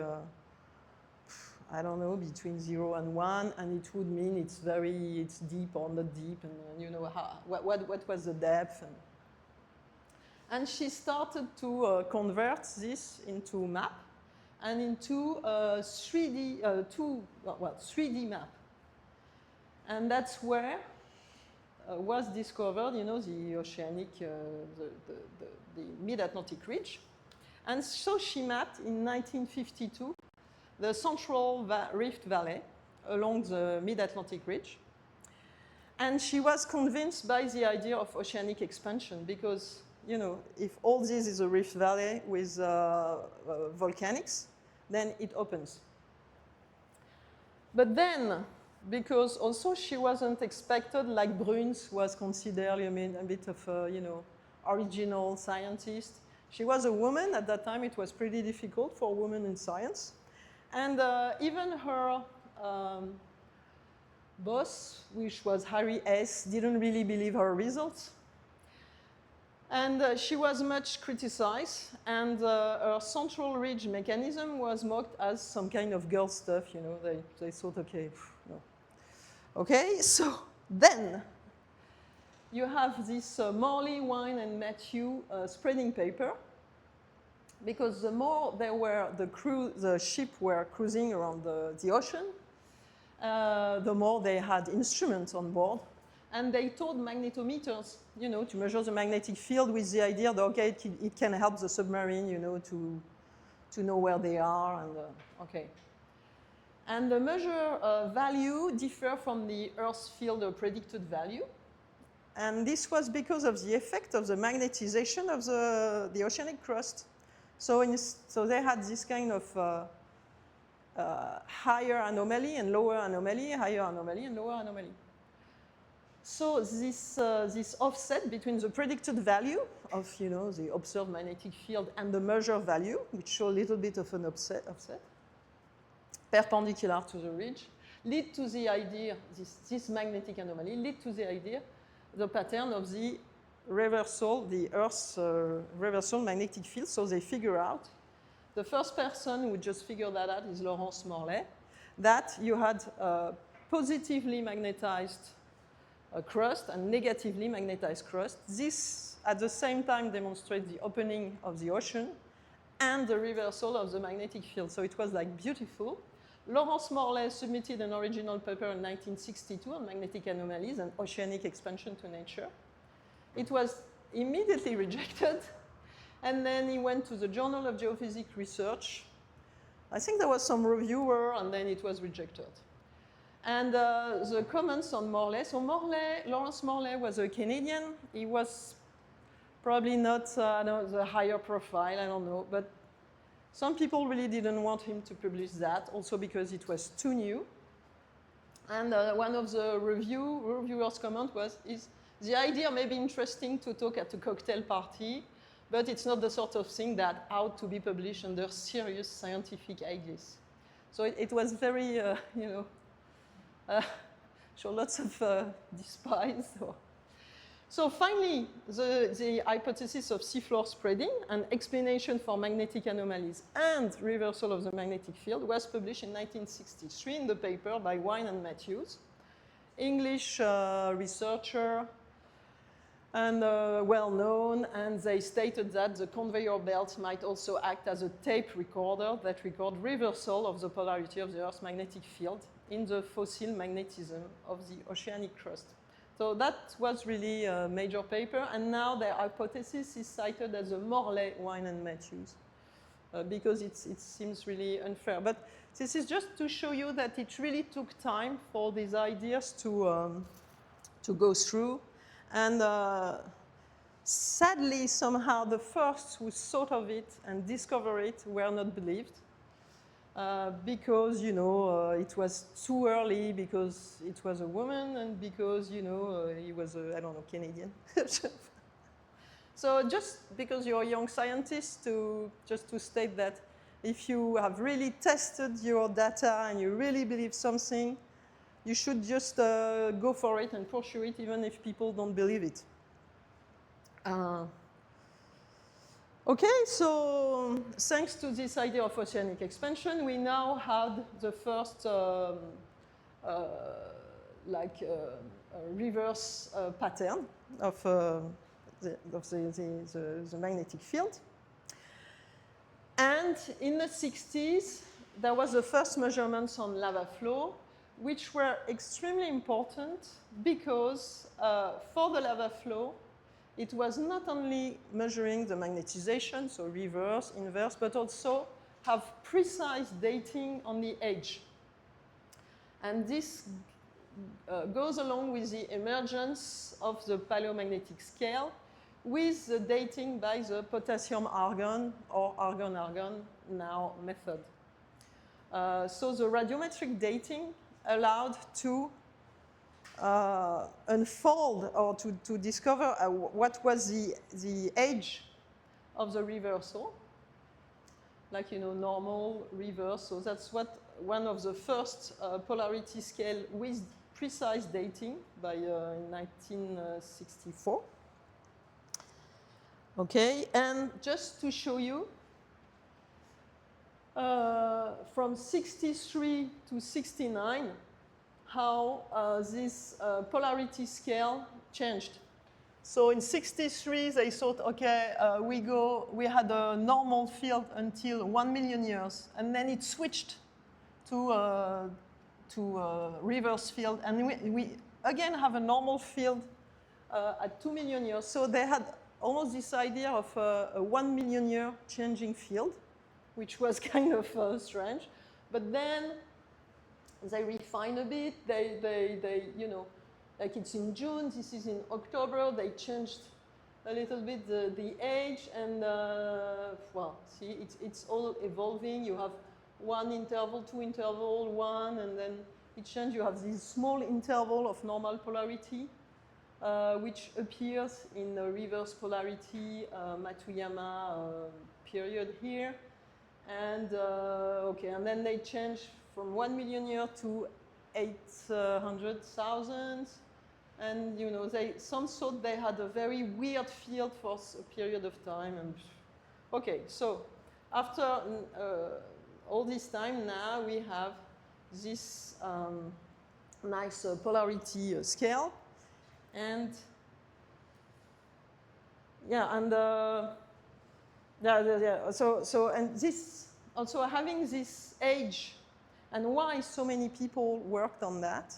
[SPEAKER 1] I don't know, between 0 and 1, and it would mean it's deep or not deep, and you know, what was the depth. And she started to convert this into map and into 3D, 3D map. And that's where was discovered, you know, the oceanic, the mid-Atlantic ridge. And so she mapped in 1952 the central Rift Valley along the mid-Atlantic ridge. And she was convinced by the idea of oceanic expansion because, you know, if all this is a Rift Valley with volcanics, then it opens. But then, because also she wasn't expected, like Bruns was considered, I mean, a bit of a, you know, original scientist. She was a woman at that time. It was pretty difficult for women in science. And even her boss, which was Harry S., didn't really believe her results. And she was much criticized, and her central ridge mechanism was mocked as some kind of girl stuff, you know. They thought, okay, no. Okay, so then you have this Morley, Wine, and Matthew spreading paper, because the more the ship were cruising around the ocean, the more they had instruments on board. And they taught magnetometers, you know, to measure the magnetic field with the idea that, okay, it can help the submarine, you know, to know where they are, and okay. And the measure value differ from the Earth field predicted value. And this was because of the effect of the magnetization of the oceanic crust. So they had this kind of higher anomaly and lower anomaly, higher anomaly and lower anomaly. So this offset between the predicted value of, you know, the observed magnetic field and the measured value, which show a little bit of an offset, perpendicular to the ridge, lead to the idea, this magnetic anomaly, lead to the idea, the pattern of the reversal, the Earth's reversal magnetic field. So they figure out, the first person who just figured that out is Laurence Morlet, that you had positively magnetized crust and negatively magnetized crust. This, at the same time, demonstrates the opening of the ocean and the reversal of the magnetic field. So it was like beautiful. Laurence Morlet submitted an original paper in 1962 on magnetic anomalies and oceanic expansion to nature. It was immediately rejected, and then he went to the Journal of Geophysics Research. I think there was some reviewer, and then it was rejected. And the comments on Morlet. So Laurence Morlet was a Canadian. He was probably not the higher profile, I don't know. But some people really didn't want him to publish that, also because it was too new. And one of the reviewers' comment was, the idea may be interesting to talk at a cocktail party, but it's not the sort of thing that ought to be published under serious scientific aegis. So it was very, show lots of despise. So finally, the hypothesis of seafloor spreading, an explanation for magnetic anomalies and reversal of the magnetic field, was published in 1963 in the paper by Wine and Matthews, English researcher and well-known, and they stated that the conveyor belt might also act as a tape recorder that records reversal of the polarity of the Earth's magnetic field in the fossil magnetism of the oceanic crust. So that was really a major paper, and now their hypothesis is cited as a Morlet, Wine and Matthews, because it seems really unfair. But this is just to show you that it really took time for these ideas to go through. And sadly, somehow, the first who thought of it and discovered it were not believed. Because, it was too early, because it was a woman, and because, he was, Canadian. So just because you're a young scientist, just to state that if you have really tested your data and you really believe something, you should just go for it and pursue it, even if people don't believe it. Okay, so thanks to this idea of oceanic expansion, we now had the first reverse pattern of the magnetic field. And in the 60s, there was the first measurements on lava flow, which were extremely important because for the lava flow, it was not only measuring the magnetization, so reverse, inverse, but also have precise dating on the age. And this goes along with the emergence of the paleomagnetic scale with the dating by the potassium-argon or argon-argon now method. So the radiometric dating allowed to unfold or to discover what was the age of the reversal, like, normal, reverse. So that's one of the first polarity scale with precise dating by 1964. Okay, and just to show you, from 63 to 69, how this polarity scale changed. So in 63, they thought, okay, we had a normal field until 1 million years, and then it switched to reverse field, and we again have a normal field at 2 million years. So they had almost this idea of a 1 million year changing field, which was kind of strange. But then they refine a bit. They like it's in June, this is in October. They changed a little bit the age, and well, see, it's all evolving. You have one interval, two interval, one, and then it changes. You have this small interval of normal polarity, which appears in the reverse polarity Matuyama period here. And okay, and then they change from 1 million year to 800,000. And you know, some thought they had a very weird field for a period of time. And okay, so after all this time, now we have this nice polarity scale, and yeah, and yeah. So and this also having this age, and why so many people worked on that.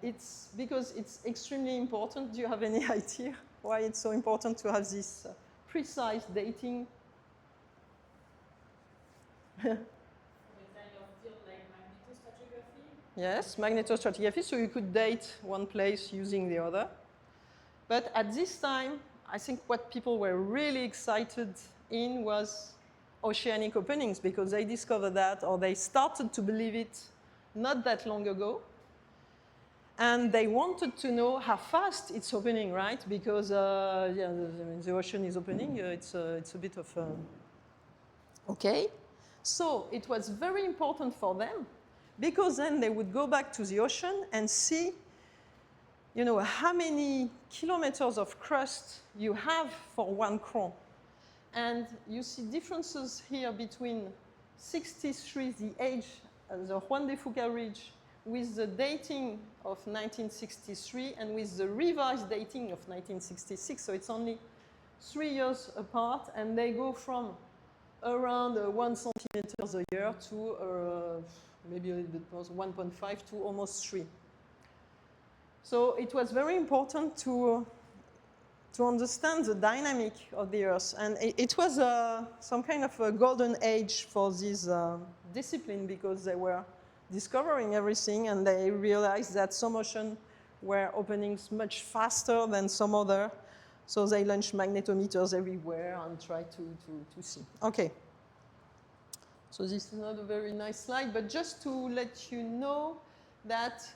[SPEAKER 1] It's because it's extremely important. Do you have any idea why it's so important to have this precise dating?
[SPEAKER 2] For the kind of field like magnetostratigraphy?
[SPEAKER 1] Yes, magnetostratigraphy, so you could date one place using the other. But at this time, I think what people were really excited in was oceanic openings, because they discovered that, or they started to believe it not that long ago. And they wanted to know how fast it's opening, right? Because yeah, the ocean is opening. It's a bit of okay. So it was very important for them, because then they would go back to the ocean and see, you know, how many kilometers of crust you have for one cron. And you see differences here between 63, the age, the Juan de Fuca Ridge, with the dating of 1963 and with the revised dating of 1966. So it's only 3 years apart, and they go from around 1 centimeter a year to maybe a little bit more, 1.5 to almost 3. So it was very important to understand the dynamic of the Earth. And it was some kind of a golden age for this discipline, because they were discovering everything, and they realized that some oceans were opening much faster than some other. So they launched magnetometers everywhere and tried to see. Okay. So this is not a very nice slide, but just to let you know that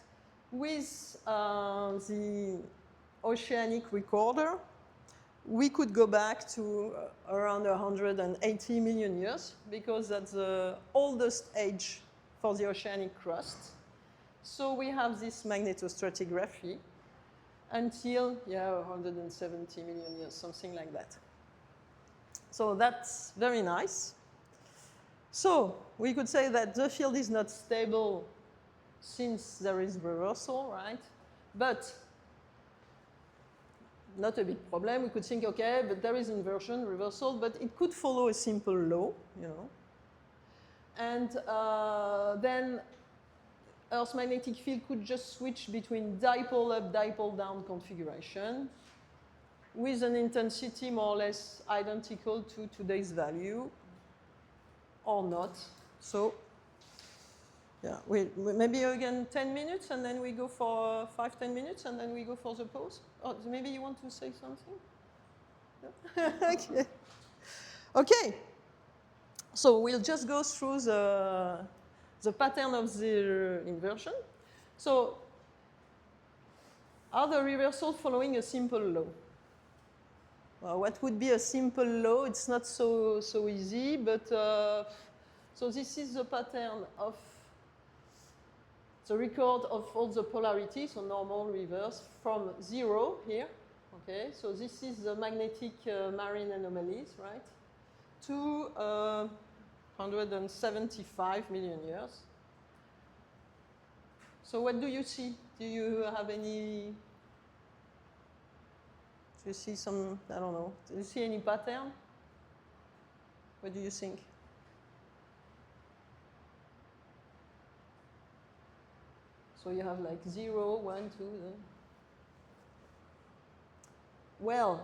[SPEAKER 1] with the oceanic recorder, we could go back to around 180 million years, because that's the oldest age for the oceanic crust. So we have this magnetostratigraphy until, yeah, 170 million years, something like that. So that's very nice. So we could say that the field is not stable since there is reversal, right? But not a big problem. We could think, okay, but there is inversion, reversal, but it could follow a simple law, you know. And then Earth's magnetic field could just switch between dipole up, dipole down configuration with an intensity more or less identical to today's value, or not. So, yeah, maybe again 10 minutes, and then we go for 5-10 minutes, and then we go for the pause. Oh, maybe you want to say something? No? Okay. Okay. So we'll just go through the pattern of the inversion. So are the reversals following a simple law? Well, what would be a simple law? It's not so easy, but so this is the pattern of the record of all the polarities, so normal, reverse, from 0 here. Okay, so this is the magnetic marine anomalies, right? To 175 million years. So what do you see? Do you have any? Do you see some? I don't know. Do you see any pattern? What do you think? So you have like 0, 1, 2. Then. Well,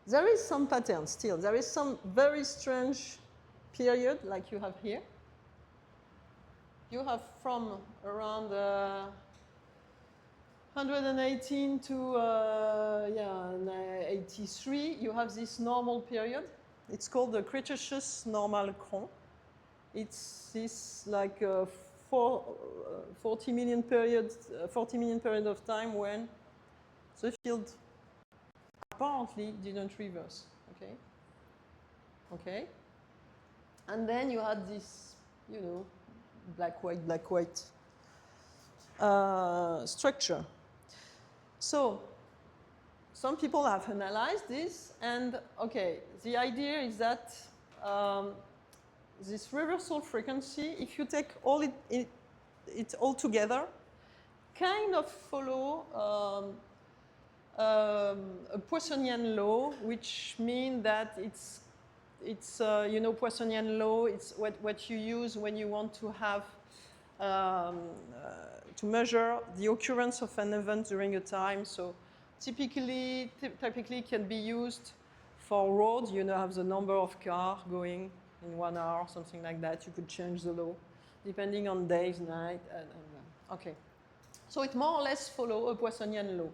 [SPEAKER 1] there is some pattern still. There is some very strange period, like you have here. You have from around 118 to 83. You have this normal period. It's called the Cretaceous normal cron. It's this like 40 million period of time when the field apparently didn't reverse. Okay. Okay. And then you had this, you know, black white structure. So some people have analyzed this, and okay, the idea is that this reversal frequency, if you take all it all together, kind of follow a Poissonian law, which means that it's you know, Poissonian law, it's what you use when you want to have to measure the occurrence of an event during a time. So typically can be used for road. You know, have the number of cars going in 1 hour, something like that. You could change the law depending on days, night, and okay. So it more or less follows a Poissonian law.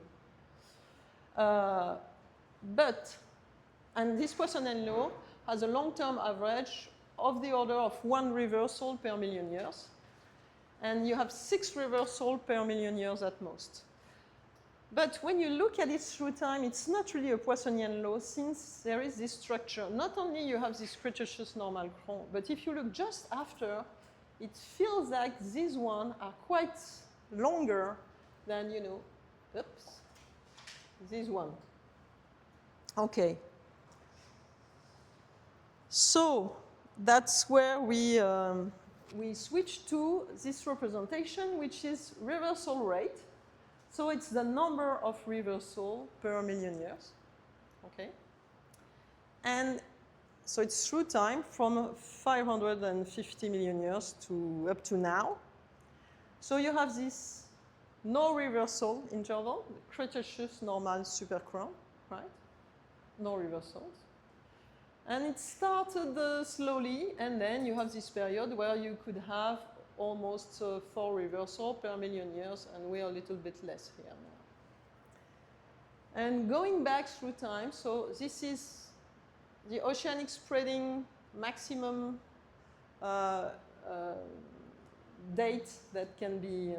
[SPEAKER 1] And this Poissonian law has a long-term average of the order of 1 reversal per million years. And you have 6 reversals per million years at most. But when you look at it through time, it's not really a Poissonian law, since there is this structure. Not only you have this Cretaceous normal cron, but if you look just after, it feels like these ones are quite longer than, you know, this one. Okay. So that's where we switch to this representation, which is reversal rate. So it's the number of reversal per million years. Okay. And so it's through time from 550 million years to up to now. So you have this no reversal interval, the Cretaceous normal supercrown, right? No reversals. And it started slowly, and then you have this period where you could have almost 4 reversals per million years, and we're a little bit less here now. And going back through time, so this is the oceanic spreading maximum date that can be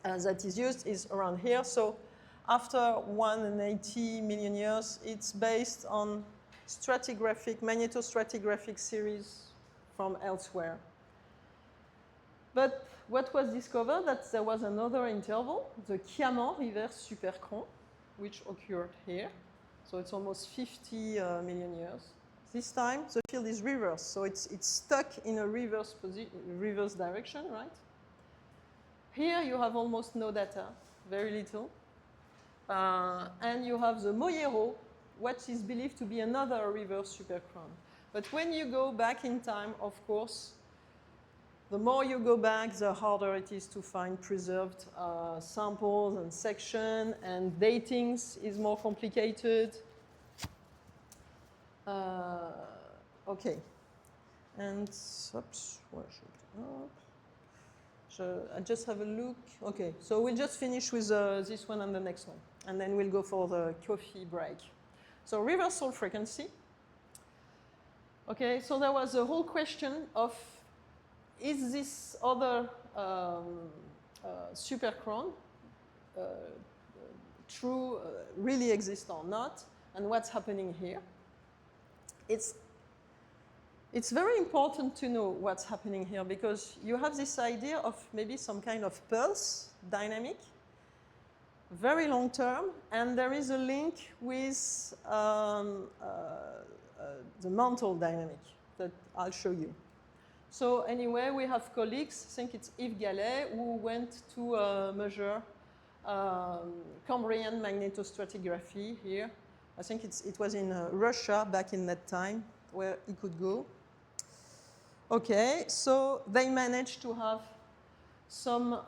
[SPEAKER 1] that is used is around here. So after 180 million years, it's based on stratigraphic, magnetostratigraphic series from elsewhere. But what was discovered, that there was another interval, the Kiaman reverse supercron, which occurred here. So it's almost 50 million years. This time, the field is reversed, so it's stuck in a reverse direction, right? Here you have almost no data, very little. And you have the Moyero, what is believed to be another reverse supercron. But when you go back in time, of course, the more you go back, the harder it is to find preserved samples and sections, and datings is more complicated. Okay. And, oops, where should I just have a look. Okay, so we'll just finish with this one and the next one. And then we'll go for the coffee break. So reversal frequency. Okay, so there was a whole question of, is this other supercron true, really exist or not, and what's happening here? It's very important to know what's happening here, because you have this idea of maybe some kind of pulse dynamic, very long term, and there is a link with the mantle dynamic that I'll show you. So anyway, we have colleagues, I think it's Yves Gallet, who went to measure Cambrian magnetostratigraphy here. I think it was in Russia back in that time where he could go. Okay, so they managed to have some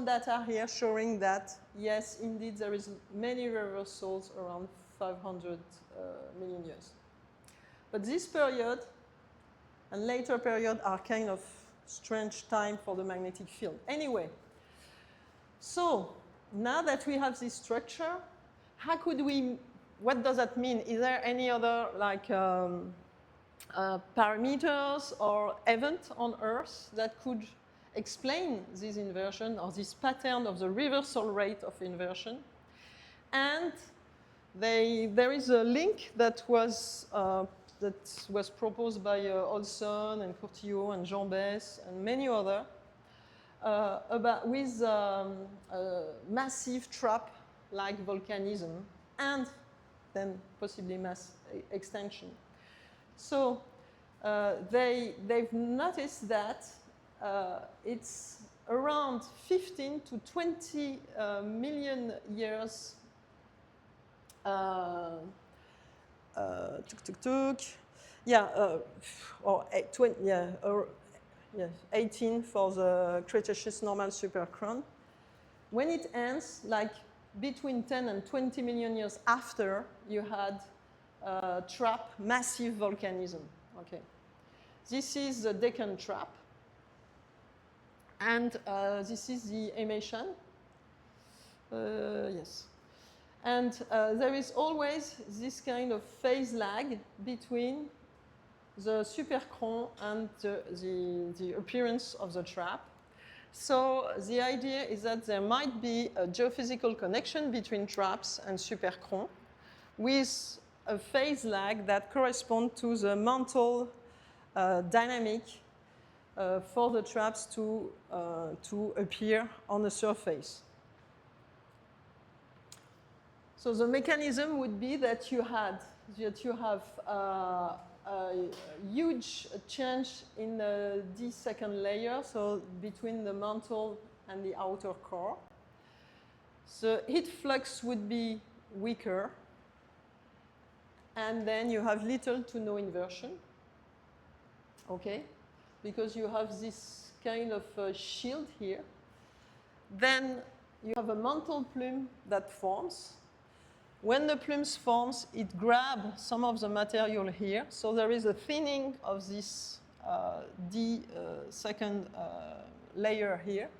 [SPEAKER 1] data here showing that, yes, indeed, there is many reversals around 500 million years. But this period and later period are kind of strange time for the magnetic field. Anyway, so now that we have this structure, how could we, what does that mean? Is there any other like parameters or event on Earth that could explain this inversion or this pattern of the reversal rate of inversion? And there is a link that was proposed by Olson and Courtillot and Jean Bess and many others with massive trap like volcanism and then possibly mass extinction. So they've noticed that it's around 15 to 20 million years or 18 for the Cretaceous normal supercrown. When it ends, like between 10 and 20 million years after you had trap massive volcanism. Okay, this is the Deccan trap, and this is the emission. Yes. And there is always this kind of phase lag between the supercron and the appearance of the trap. So the idea is that there might be a geophysical connection between traps and supercron with a phase lag that corresponds to the mantle dynamic for the traps to appear on the surface. So the mechanism would be that you have a huge change in the D second layer, so between the mantle and the outer core. The heat flux would be weaker, and then you have little to no inversion, okay? Because you have this kind of shield here. Then you have a mantle plume that forms. When the plumes forms, it grabs some of the material here. So there is a thinning of this D second layer here.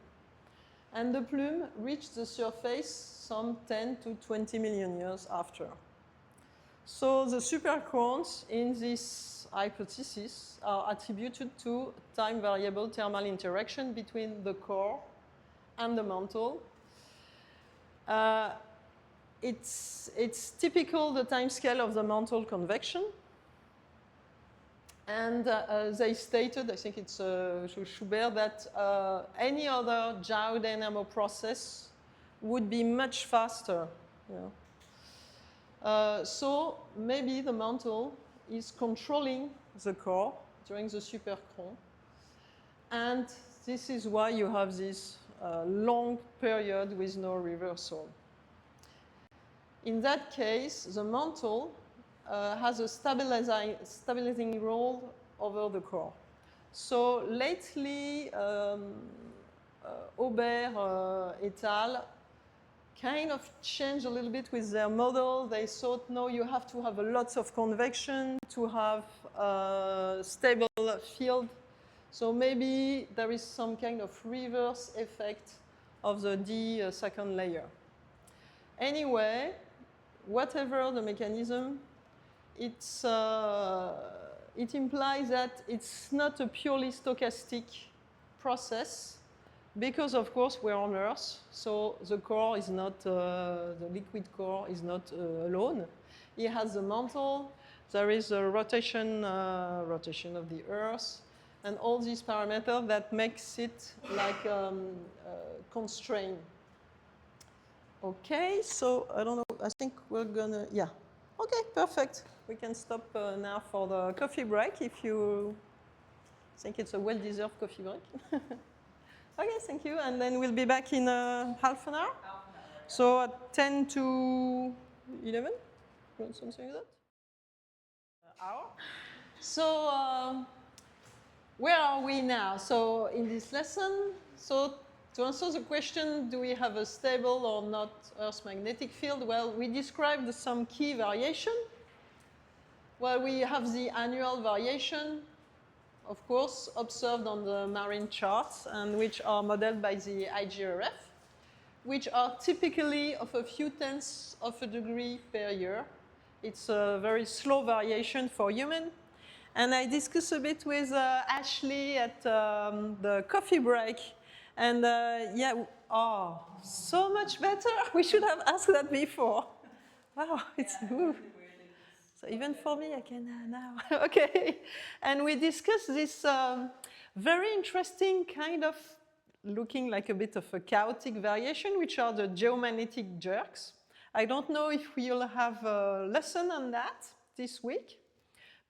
[SPEAKER 1] And the plume reached the surface some 10 to 20 million years after. So the supercrons in this hypothesis are attributed to time variable thermal interaction between the core and the mantle. It's typical the time scale of the mantle convection. And they stated, I think it's Schubert, that any other geodynamo process would be much faster. You know. So maybe the mantle is controlling the core during the supercron. And this is why you have this long period with no reversal. In that case, the mantle has a stabilizing role over the core. So lately, Aubert et al. Kind of changed a little bit with their model. They thought, no, you have to have lots of convection to have a stable field. So maybe there is some kind of reverse effect of the D second layer. Anyway, whatever the mechanism, it implies that it's not a purely stochastic process because, of course, we're on Earth, so the core is not, the liquid core is not alone. It has the mantle, there is a rotation of the Earth, and all these parameters that makes it like constrained. Okay, so I don't know, I think we're gonna, yeah. Okay, perfect. We can stop now for the coffee break if you think it's a well-deserved coffee break. Okay, thank you. And then we'll be back in half an hour. So at 10 to 11, something like that. Hour. So where are we now? So in this lesson, so to answer the question, do we have a stable or not Earth magnetic field? Well, we described some key variation. Well, we have the annual variation, of course, observed on the marine charts and which are modeled by the IGRF, which are typically of a few tenths of a degree per year. It's a very slow variation for human. And I discussed a bit with Ashley at the coffee break. And yeah, oh, so much better. We should have asked that before. Wow, it's so even for me, I can now. Okay. And we discussed this very interesting kind of looking like a bit of a chaotic variation, which are the geomagnetic jerks. I don't know if we'll have a lesson on that this week,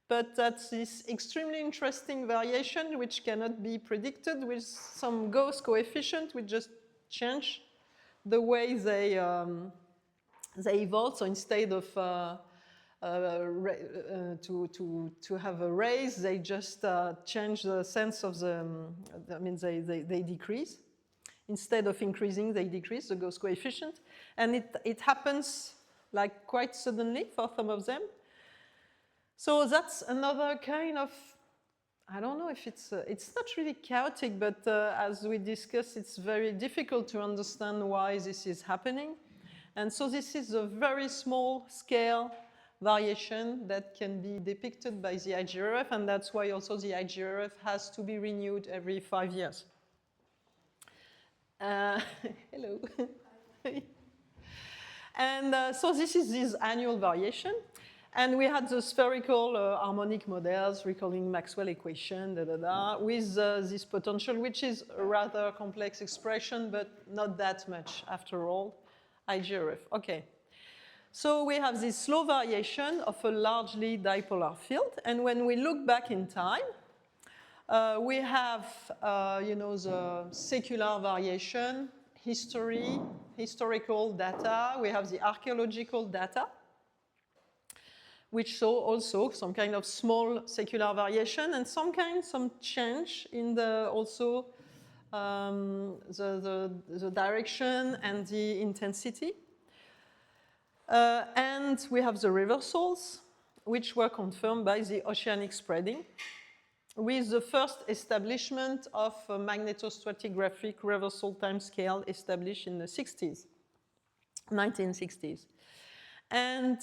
[SPEAKER 1] but that's this extremely interesting variation which cannot be predicted with some Gauss coefficient which just change the way they evolve. So instead of to have a raise, they just change the sense of the, that means they decrease. Instead of increasing, they decrease the Gauss coefficient. And it happens like quite suddenly for some of them. So that's another kind of, I don't know if it's not really chaotic, but as we discussed, it's very difficult to understand why this is happening. And so this is a very small scale variation that can be depicted by the IGRF, and that's why also the IGRF has to be renewed every 5 years. Hello. And so this is this annual variation. And we had the spherical harmonic models recalling Maxwell equation, with this potential, which is a rather complex expression, but not that much after all. IGRF, okay. So we have this slow variation of a largely dipolar field. And when we look back in time, we have, the secular variation, historical data. We have the archaeological data, which show also some kind of small secular variation and some change in the also the direction and the intensity. And we have the reversals, which were confirmed by the oceanic spreading, with the first establishment of a magnetostratigraphic reversal timescale established in the 1960s. And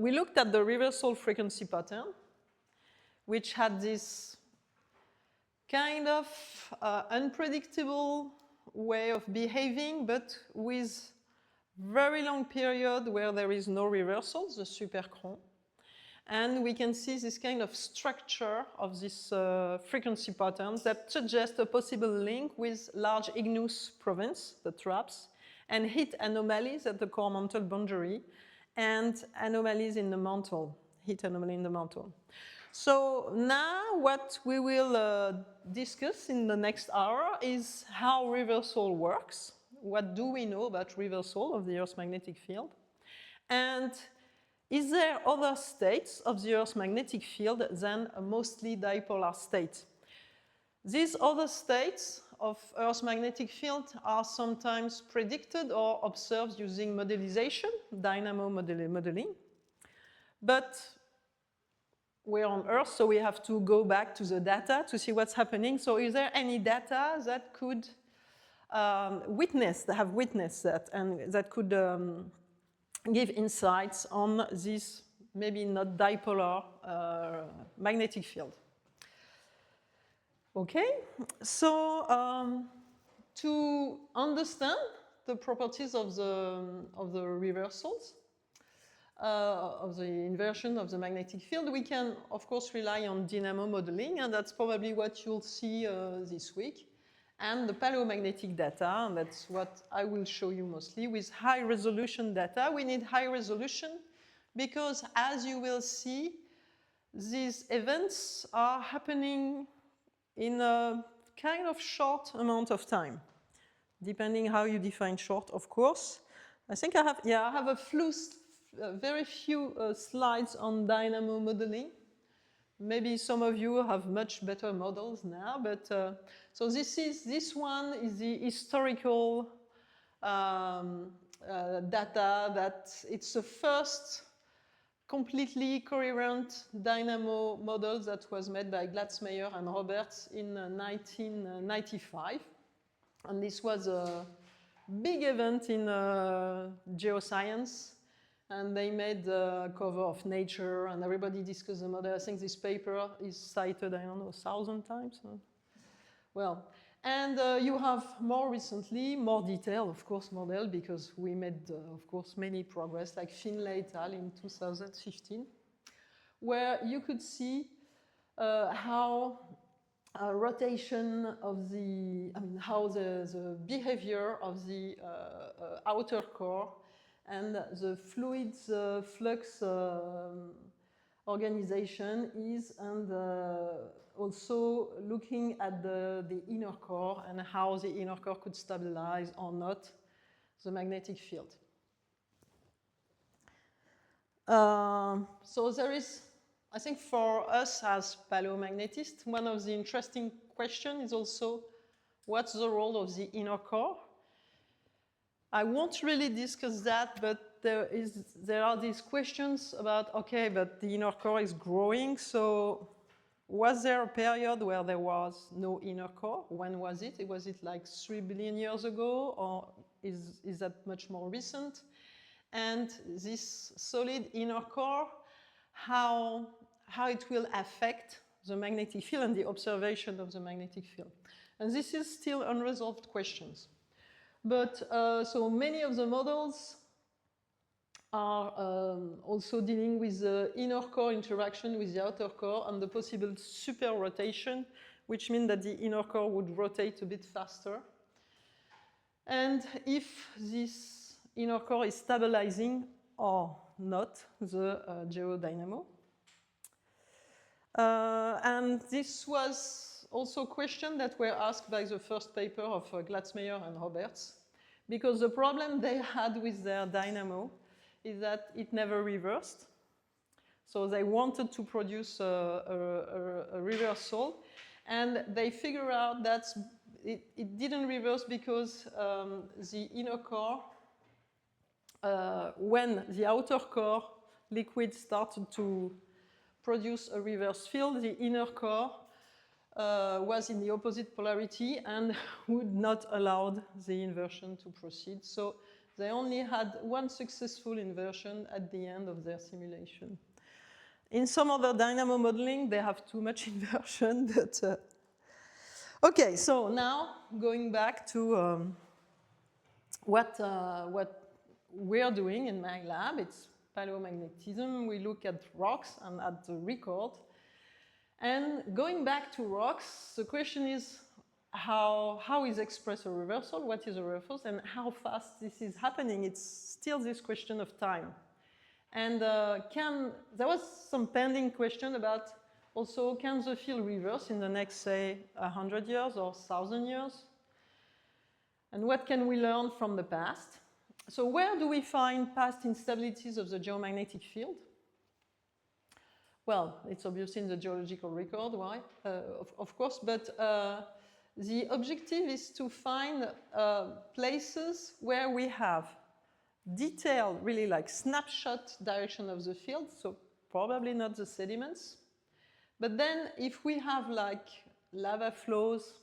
[SPEAKER 1] we looked at the reversal frequency pattern, which had this kind of unpredictable way of behaving, but with very long period where there is no reversals, the superchron. And we can see this kind of structure of this frequency patterns that suggest a possible link with large igneous province, the traps, and heat anomalies at the core mantle boundary, and anomalies in the mantle, heat anomaly in the mantle. So now what we will discuss in the next hour is how reversal works. What do we know about reversal of the Earth's magnetic field? And is there other states of the Earth's magnetic field than a mostly dipolar state? These other states of Earth's magnetic field are sometimes predicted or observed using modelization, dynamo modeling. But we're on Earth, so we have to go back to the data to see what's happening. So is there any data that could have witnessed that, and that could give insights on this maybe not dipolar magnetic field? Okay, so to understand the properties of the reversals, of the inversion of the magnetic field, we can, of course, rely on dynamo modeling, and that's probably what you'll see this week, and the paleomagnetic data, and that's what I will show you mostly. With high resolution data, we need high resolution because, as you will see, these events are happening in a kind of short amount of time, depending how you define short, of course. I think I have very few slides on dynamo modeling. Maybe some of you have much better models now, but so this one is the historical data that it's the first completely coherent dynamo model that was made by Glatzmeyer and Roberts in 1995. And this was a big event in geoscience. And they made the cover of Nature, and everybody discussed the model. I think this paper is cited, I don't know, 1,000 times. Well, and you have more recently, more detailed, of course, model, because we made, of course, many progress, like Finlay et al. In 2015, where you could see how rotation of the, how the behavior of the outer core and the fluid flux organization is, and also looking at the inner core and how the inner core could stabilize or not the magnetic field. So there is, I think for us as paleomagnetists, one of the interesting questions is also what's the role of the inner core? I won't really discuss that, but there are these questions about, okay, but the inner core is growing, so was there a period where there was no inner core? When was it? Was it like 3 billion years ago, or is that much more recent? And this solid inner core, how it will affect the magnetic field and the observation of the magnetic field. And this is still unresolved questions. But so many of the models are also dealing with the inner core interaction with the outer core and the possible super rotation, which means that the inner core would rotate a bit faster. And if this inner core is stabilizing or not the geodynamo. And this was also a question that were asked by the first paper of Glatzmeyer and Roberts, because the problem they had with their dynamo is that it never reversed. So they wanted to produce a reversal, and they figured out that it didn't reverse because the inner core, when the outer core liquid started to produce a reverse field, the inner core was in the opposite polarity and would not allow the inversion to proceed. So they only had one successful inversion at the end of their simulation. In some other dynamo modeling, they have too much inversion, but okay, so now going back to what we're doing in my lab. It's paleomagnetism. We look at rocks and at the record. And going back to rocks, the question is how is expressed a reversal? What is a reversal? And how fast this is happening? It's still this question of time. And there was some pending question about also, can the field reverse in the next, say, 100 years or 1,000 years? And what can we learn from the past? So where do we find past instabilities of the geomagnetic field? Well, it's obviously in the geological record, why? Of course, but the objective is to find places where we have detailed, really like snapshot direction of the field, so probably not the sediments. But then if we have like lava flows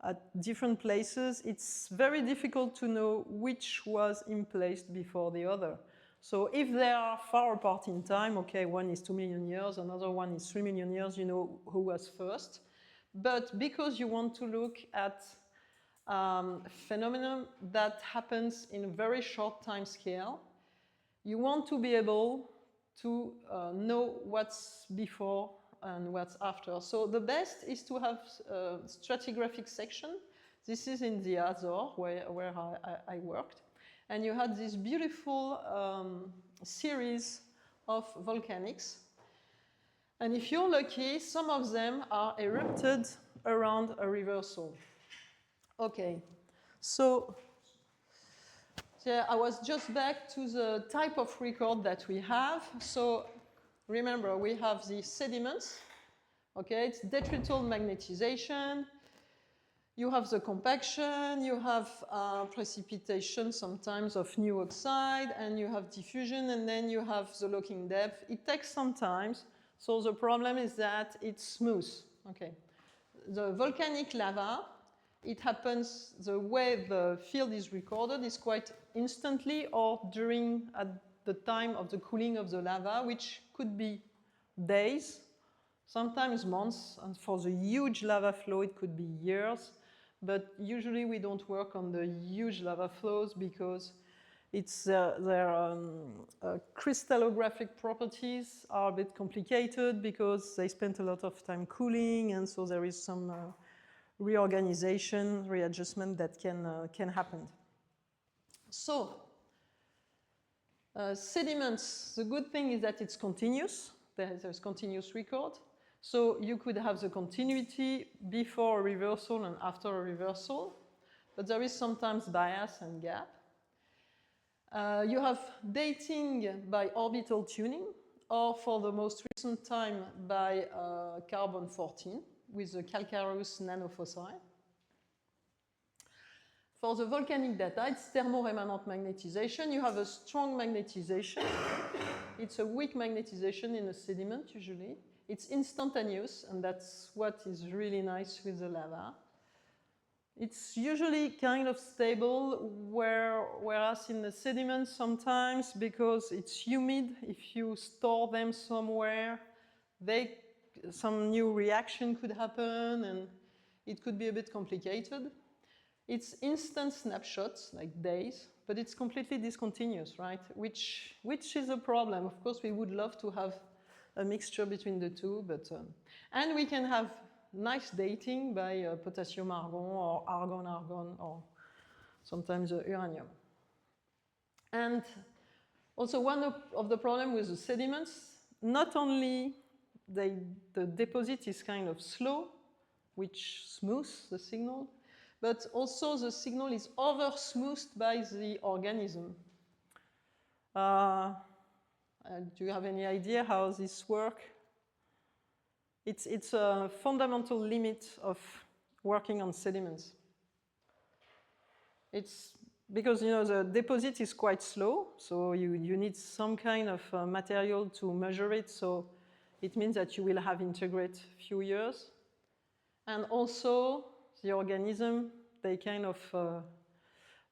[SPEAKER 1] at different places, it's very difficult to know which was in place before the other. So if they are far apart in time, okay, one is 2 million years, another one is 3 million years, you know who was first. But because you want to look at phenomenon that happens in a very short time scale, you want to be able to know what's before and what's after. So the best is to have a stratigraphic section. This is in the Azores where I worked. And you had this beautiful series of volcanics. And if you're lucky, some of them are erupted around a reversal. Okay, so yeah, I was just back to the type of record that we have. So remember, we have the sediments. Okay, it's detrital magnetization. You have the compaction, you have precipitation sometimes of new oxide, and you have diffusion, and then you have the locking depth. It takes some time, so the problem is that it's smooth. Okay, the volcanic lava, it happens the way the field is recorded is quite instantly or during at the time of the cooling of the lava, which could be days, sometimes months, and for the huge lava flow it could be years. But usually we don't work on the huge lava flows because Their crystallographic properties are a bit complicated because they spent a lot of time cooling, and so there is some reorganization, readjustment that can happen. So, sediments, the good thing is that it's continuous. There's continuous record. So you could have the continuity before a reversal and after a reversal, but there is sometimes bias and gap. You have dating by orbital tuning, or for the most recent time by carbon-14 with the calcareous nanofossile. For the volcanic data, it's thermoremanent magnetization. You have a strong magnetization. It's a weak magnetization in a sediment, usually. It's instantaneous, and that's what is really nice with the lava. It's usually kind of stable, whereas in the sediments sometimes, because it's humid, if you store them somewhere, some new reaction could happen, and it could be a bit complicated. It's instant snapshots, like days, but it's completely discontinuous, right? Which is a problem. Of course, we would love to have a mixture between the two, but and we can have nice dating by potassium-argon or argon-argon or sometimes uranium. And also one of the problems with the sediments, not only the deposit is kind of slow, which smooths the signal, but also the signal is over-smoothed by the organism. Do you have any idea how this works? It's a fundamental limit of working on sediments. It's because the deposit is quite slow, so you need some kind of material to measure it. So it means that you will have integrate few years, and also the organism, they kind of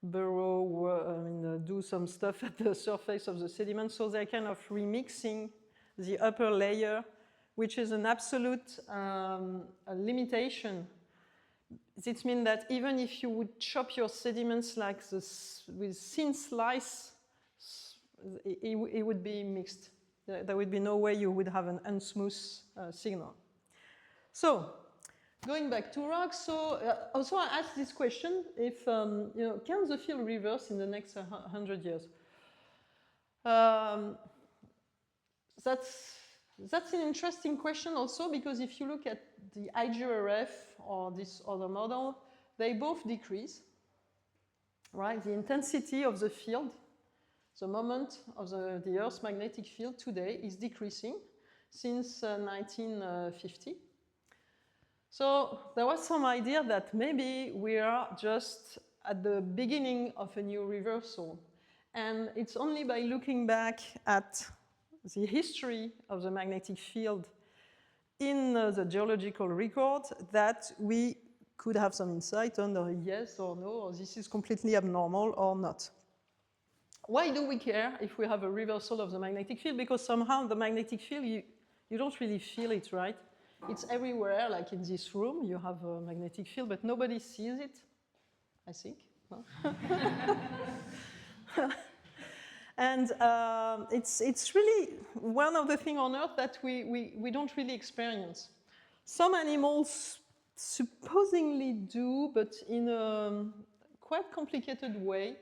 [SPEAKER 1] burrow, do some stuff at the surface of the sediment, so they're kind of remixing the upper layer, which is an absolute limitation. It means that even if you would chop your sediments like this with thin slice, it would be mixed. There would be no way you would have an unsmooth signal. So, going back to rocks, so also I asked this question: if can the field reverse in the next 100 years? That's an interesting question also, because if you look at the IGRF or this other model, they both decrease, right? The intensity of the field, the moment of the Earth's magnetic field today is decreasing since 1950. So there was some idea that maybe we are just at the beginning of a new reversal. And it's only by looking back at the history of the magnetic field in the geological record that we could have some insight on a yes or no, or this is completely abnormal or not. Why do we care if we have a reversal of the magnetic field? Because somehow the magnetic field, you don't really feel it, right? It's everywhere, like in this room, you have a magnetic field, but nobody sees it, I think. No? And it's really one of the things on Earth that we don't really experience. Some animals supposedly do, but in a quite complicated way.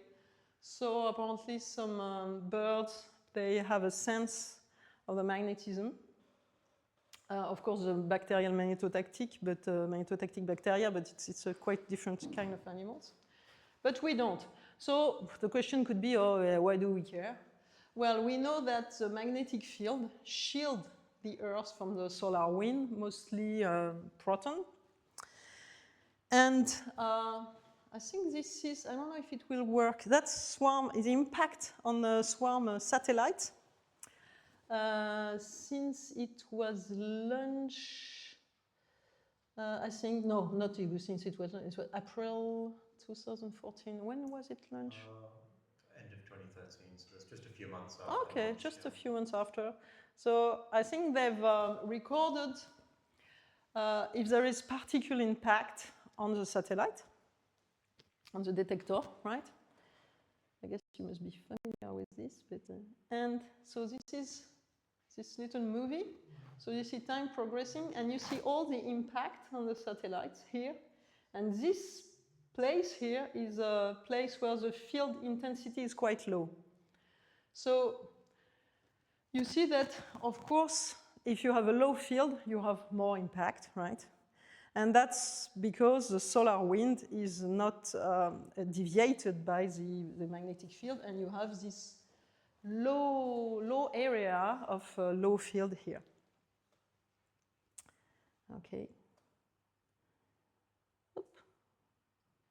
[SPEAKER 1] So apparently some birds, they have a sense of the magnetism. Of course, the bacterial magnetotactic, but magnetotactic bacteria, but it's a quite different kind of animals. But we don't. So the question could be, why do we care? Well, we know that the magnetic field shields the Earth from the solar wind, mostly proton. And I think this is, I don't know if it will work. That swarm is the impact on the swarm satellite. Since it was launched, I think, no, not even since it was April 2014. When was it launched?
[SPEAKER 3] End of 2013, so that's just a few months after.
[SPEAKER 1] Okay, just a few months after. So I think they've recorded if there is particle impact on the satellite, on the detector, right? I guess you must be familiar with this. But, and so this is this little movie. So you see time progressing, and you see all the impact on the satellites here. And this place here is a place where the field intensity is quite low. So you see that, of course, if you have a low field, you have more impact, right? And that's because the solar wind is not deviated by the magnetic field, and you have this low area of low field here. Okay. Oop.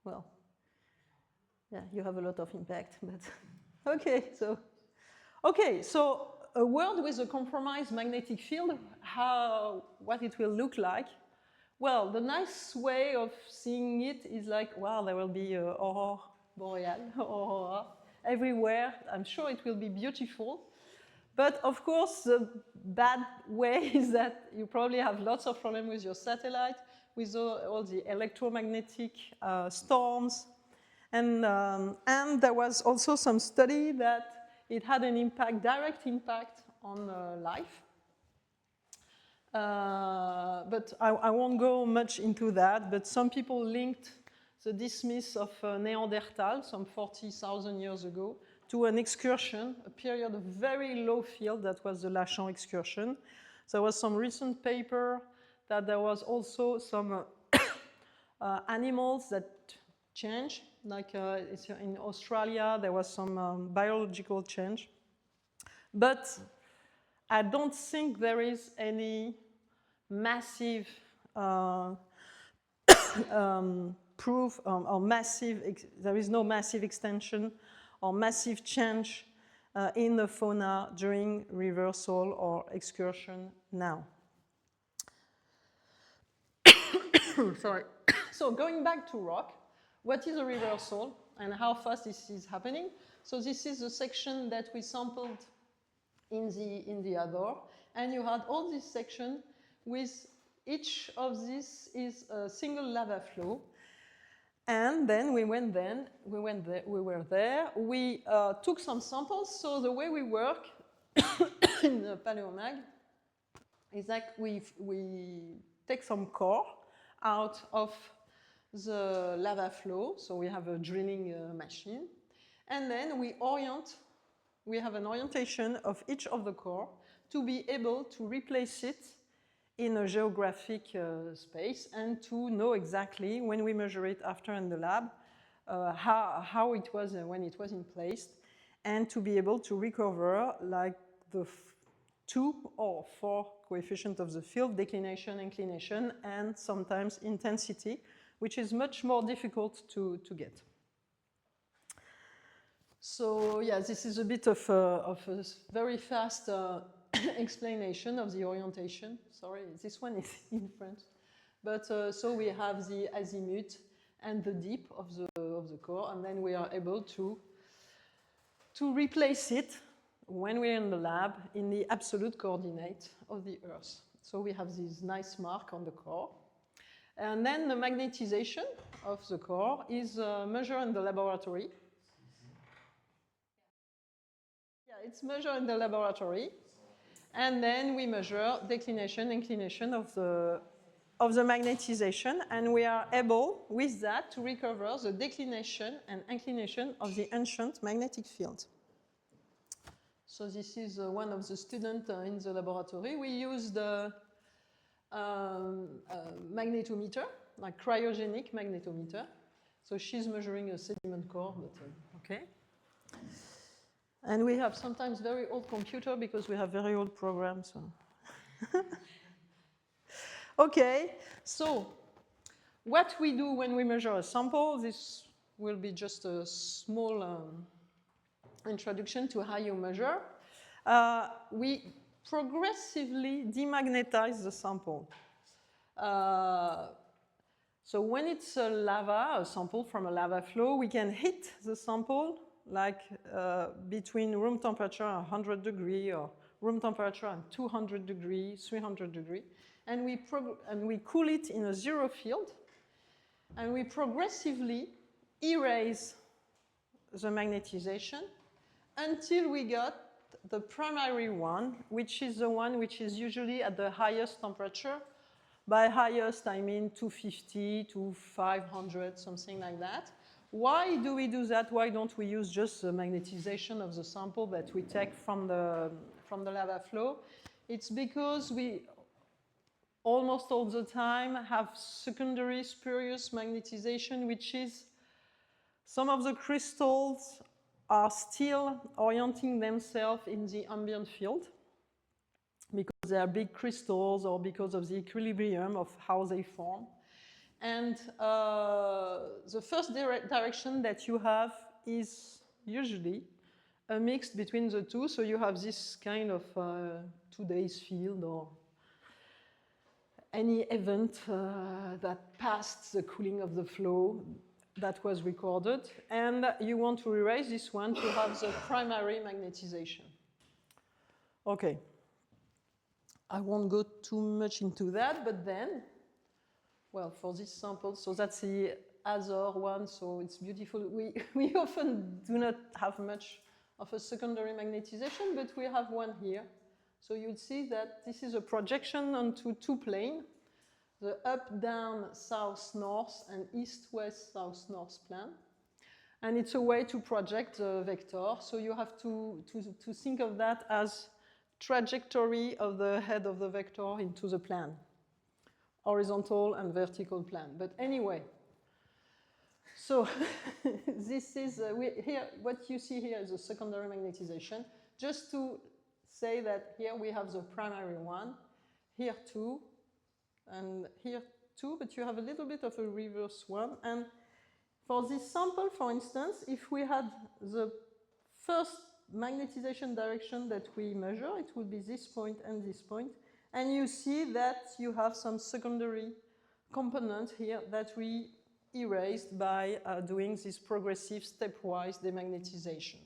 [SPEAKER 1] Well, yeah, you have a lot of impact, but okay, so a world with a compromised magnetic field, what it will look like. Well, the nice way of seeing it is like, well, there will be aurora boreal, aurora everywhere. I'm sure it will be beautiful. But of course, the bad way is that you probably have lots of problems with your satellite, with all the electromagnetic storms. And there was also some study that it had an impact, direct impact on life. But I won't go much into that, but some people linked the dismiss of Neanderthal some 40,000 years ago to an excursion, a period of very low field that was the Lachan excursion. There was some recent paper that there was also some animals that change, like in Australia there was some biological change. But I don't think there is any massive proof or massive, there is no massive extension or massive change in the fauna during reversal or excursion now. Sorry. So going back to rock, what is a reversal and how fast this is happening? So this is the section that we sampled in the Ador, and you had all this section with each of these is a single lava flow. And then we were there. We took some samples. So the way we work in the Paleomag is that we take some core out of the lava flow. So we have a drilling machine. And then we have an orientation of each of the core to be able to replace it in a geographic space and to know exactly when we measure it after in the lab how it was when it was in place, and to be able to recover like the 2 or 4 coefficients of the field, declination, inclination, and sometimes intensity, which is much more difficult to get. So yeah, this is a bit of a very fast explanation of the orientation. Sorry, this one is in French. But so we have the azimuth and the dip of the core, and then we are able to replace it when we're in the lab in the absolute coordinate of the Earth. So we have this nice mark on the core. And then the magnetization of the core is measured in the laboratory. Yeah, it's measured in the laboratory. And then we measure declination, inclination of the magnetization, and we are able, with that, to recover the declination and inclination of the ancient magnetic field. So this is one of the students in the laboratory. We use the magnetometer, like cryogenic magnetometer. So she's measuring a sediment core, but okay. And we have sometimes very old computer because we have very old programs. So. Okay, so what we do when we measure a sample, this will be just a small introduction to how you measure. We progressively demagnetize the sample. So when it's a lava, a sample from a lava flow, we can hit the sample like between room temperature and 100 degrees or room temperature and 200 degrees, 300 degrees. And we cool it in a zero field. And we progressively erase the magnetization until we got the primary one, which is the one which is usually at the highest temperature. By highest, I mean 250 to 500, something like that. Why do we do that? Why don't we use just the magnetization of the sample that we take from the lava flow? It's because we almost all the time have secondary spurious magnetization, which is some of the crystals are still orienting themselves in the ambient field because they are big crystals or because of the equilibrium of how they form. And the first direction that you have is usually a mix between the two. So you have this kind of 2 days field or any event that passed the cooling of the flow that was recorded. And you want to erase this one to have the primary magnetization. Okay. I won't go too much into that, but then, well, for this sample, so that's the Azor one, so it's beautiful. We often do not have much of a secondary magnetization, but we have one here. So you'll see that this is a projection onto 2 planes, the up, down, south, north, and east, west, south, north plane. And it's a way to project the vector. So you have to think of that as trajectory of the head of the vector into the plane, horizontal and vertical plane. But anyway, so this is, here, what you see here is a secondary magnetization. Just to say that here we have the primary one, here too, and here too, but you have a little bit of a reverse one. And for this sample, for instance, if we had the first magnetization direction that we measure, it would be this point and this point. And you see that you have some secondary component here that we erased by doing this progressive stepwise demagnetization.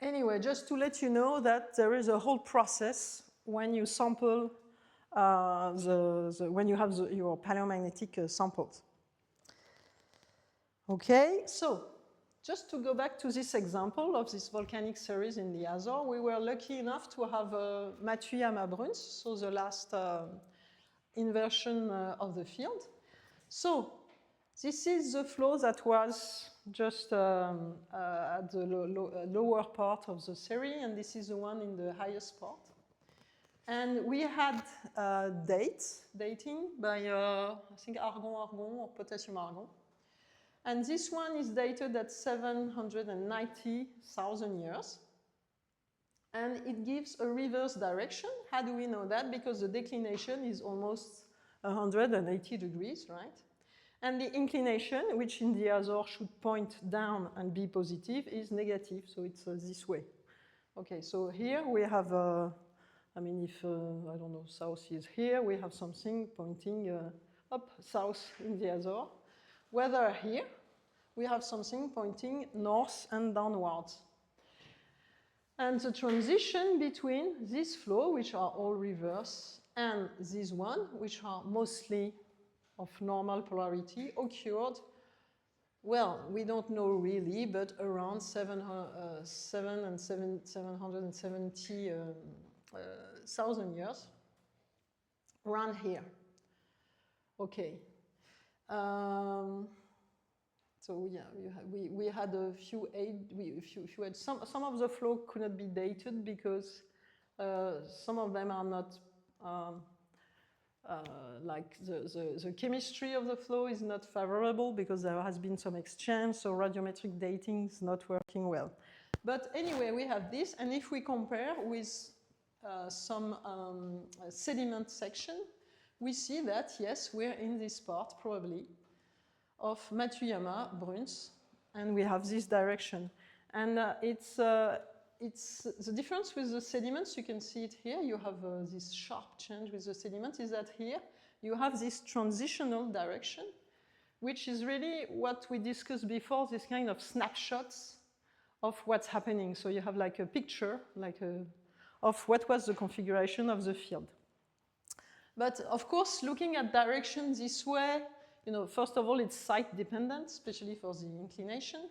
[SPEAKER 1] Anyway, just to let you know that there is a whole process when you sample when you have your paleomagnetic samples. Okay, so just to go back to this example of this volcanic series in the Azores, we were lucky enough to have Matsuyama Bruns, so the last inversion of the field. So this is the flow that was just at the lower part of the series, and this is the one in the highest part. And we had dating by, I think, argon or potassium argon. And this one is dated at 790,000 years. And it gives a reverse direction. How do we know that? Because the declination is almost 180 degrees, right? And the inclination, which in the Azores should point down and be positive, is negative. So it's this way. Okay, so here we have, I mean, if, I don't know, south is here, we have something pointing up south in the Azores. Whether here, we have something pointing north and downwards. And the transition between this flow, which are all reverse, and this one, which are mostly of normal polarity, occurred, well, we don't know really, but around 770,000 years, around here. Okay. So yeah, we had a few some of the flow could not be dated because some of them are not like the chemistry of the flow is not favorable because there has been some exchange, so radiometric dating is not working well. But anyway, we have this, and if we compare with some sediment section, we see that yes, we're in this part probably of Matsuyama Bruns, and we have this direction. And it's the difference with the sediments, you can see it here, you have this sharp change with the sediment, is that here you have this transitional direction, which is really what we discussed before, this kind of snapshots of what's happening. So you have like a picture, of what was the configuration of the field. But of course, looking at direction this way, first of all, it's site dependent, especially for the inclination.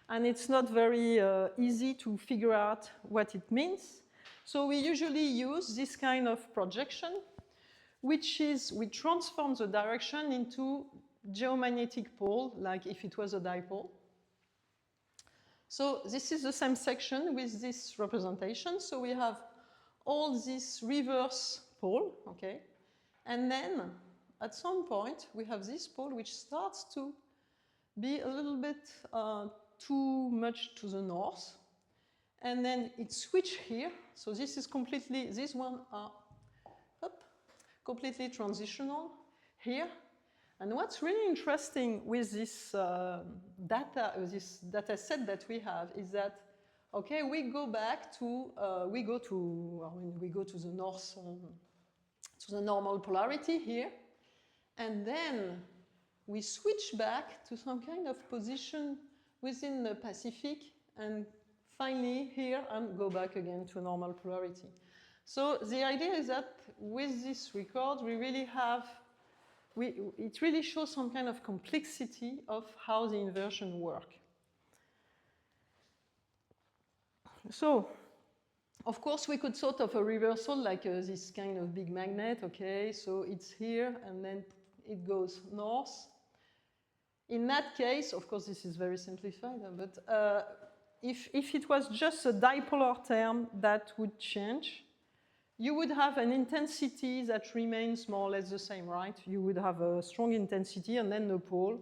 [SPEAKER 1] And it's not very easy to figure out what it means. So we usually use this kind of projection, which is we transform the direction into geomagnetic pole, like if it was a dipole. So this is the same section with this representation. So we have all this reverse pole, okay? And then at some point, we have this pole which starts to be a little bit too much to the north. And then it switches here. So this is completely, these one are completely transitional here. And what's really interesting with this data set that we have is that, okay, we go back to, we go to the north, to the normal polarity here. And then we switch back to some kind of position within the Pacific and finally here and go back again to normal polarity. So the idea is that with this record, we really have, it really shows some kind of complexity of how the inversion works. So, of course, we could sort of a reversal like this kind of big magnet, okay? So it's here and then it goes north. In that case, of course, this is very simplified, but if it was just a dipolar term that would change, you would have an intensity that remains more or less the same, right? You would have a strong intensity and then the pole.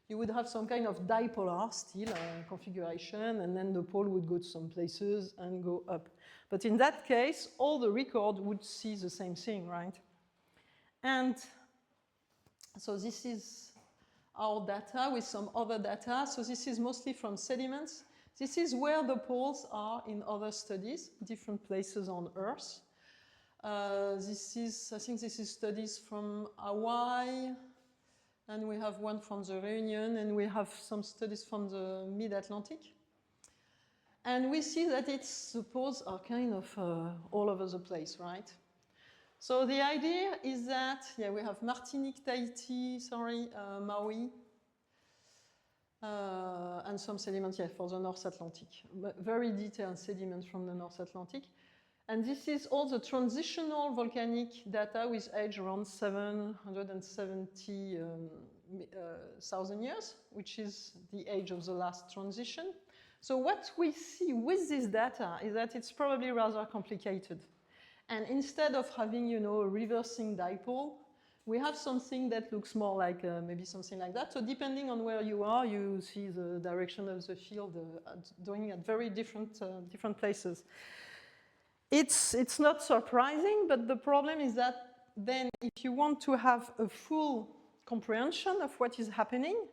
[SPEAKER 1] You would have some kind of dipolar still configuration, and then the pole would go to some places and go up. But in that case, all the record would see the same thing, right? And so this is our data with some other data. So this is mostly from sediments. This is where the poles are in other studies, different places on Earth. I think this is studies from Hawaii, and we have one from the Reunion, and we have some studies from the mid-Atlantic. And we see that the poles are kind of all over the place, right? So the idea is that, yeah, we have Martinique, Tahiti, Maui, and some sediments, yeah, for the North Atlantic. Very detailed sediments from the North Atlantic. And this is all the transitional volcanic data with age around 770,000 years, which is the age of the last transition. So what we see with this data is that it's probably rather complicated. And instead of having, a reversing dipole, we have something that looks more like maybe something like that. So depending on where you are, you see the direction of the field doing at very different places. It's not surprising, but the problem is that then if you want to have a full comprehension of what is happening,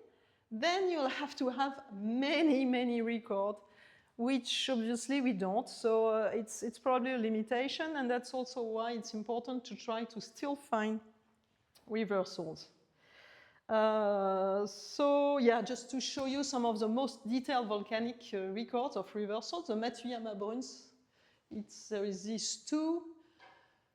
[SPEAKER 1] then you'll have to have many, many records, which obviously we don't. So it's probably a limitation, and that's also why it's important to try to still find reversals. So yeah, just to show you some of the most detailed volcanic records of reversals, the Matsuyama Bruns, there is these two.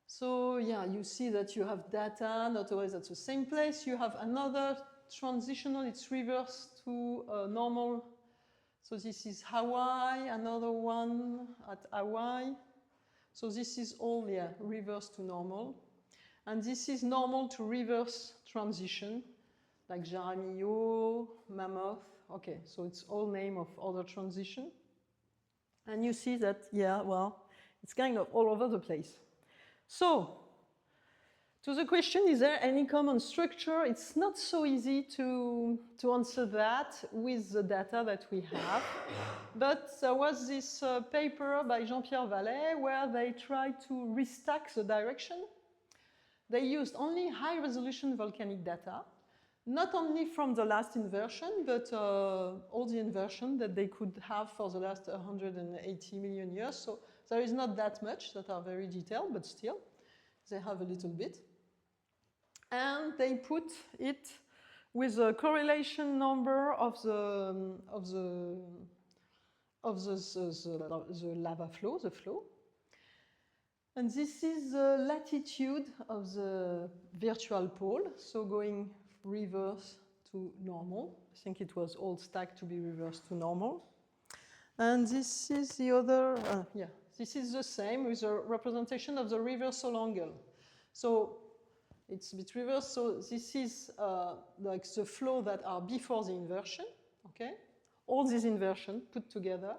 [SPEAKER 1] So yeah, you see that you have data, not always at the same place. You have another transitional, it's reversed to normal. So this is Hawaii, another one at Hawaii. So this is all, yeah, reverse to normal. And this is normal to reverse transition, like Jaramillo, Mammoth. Okay, so it's all name of other transition. And you see that, yeah, well, it's kind of all over the place. So, to the question, is there any common structure? It's not so easy to answer that with the data that we have. But there was this paper by Jean-Pierre Vallet where they tried to restack the direction. They used only high-resolution volcanic data, not only from the last inversion, but all the inversion that they could have for the last 180 million years. So there is not that much that are very detailed, but still, they have a little bit. And they put it with a correlation number of the lava flow, the flow. And this is the latitude of the virtual pole, so going reverse to normal. I think it was all stacked to be reversed to normal. And this is the other, this is the same with a representation of the reversal angle. So it's a bit reversed. So this is like the flow that are before the inversion, okay? All these inversions put together.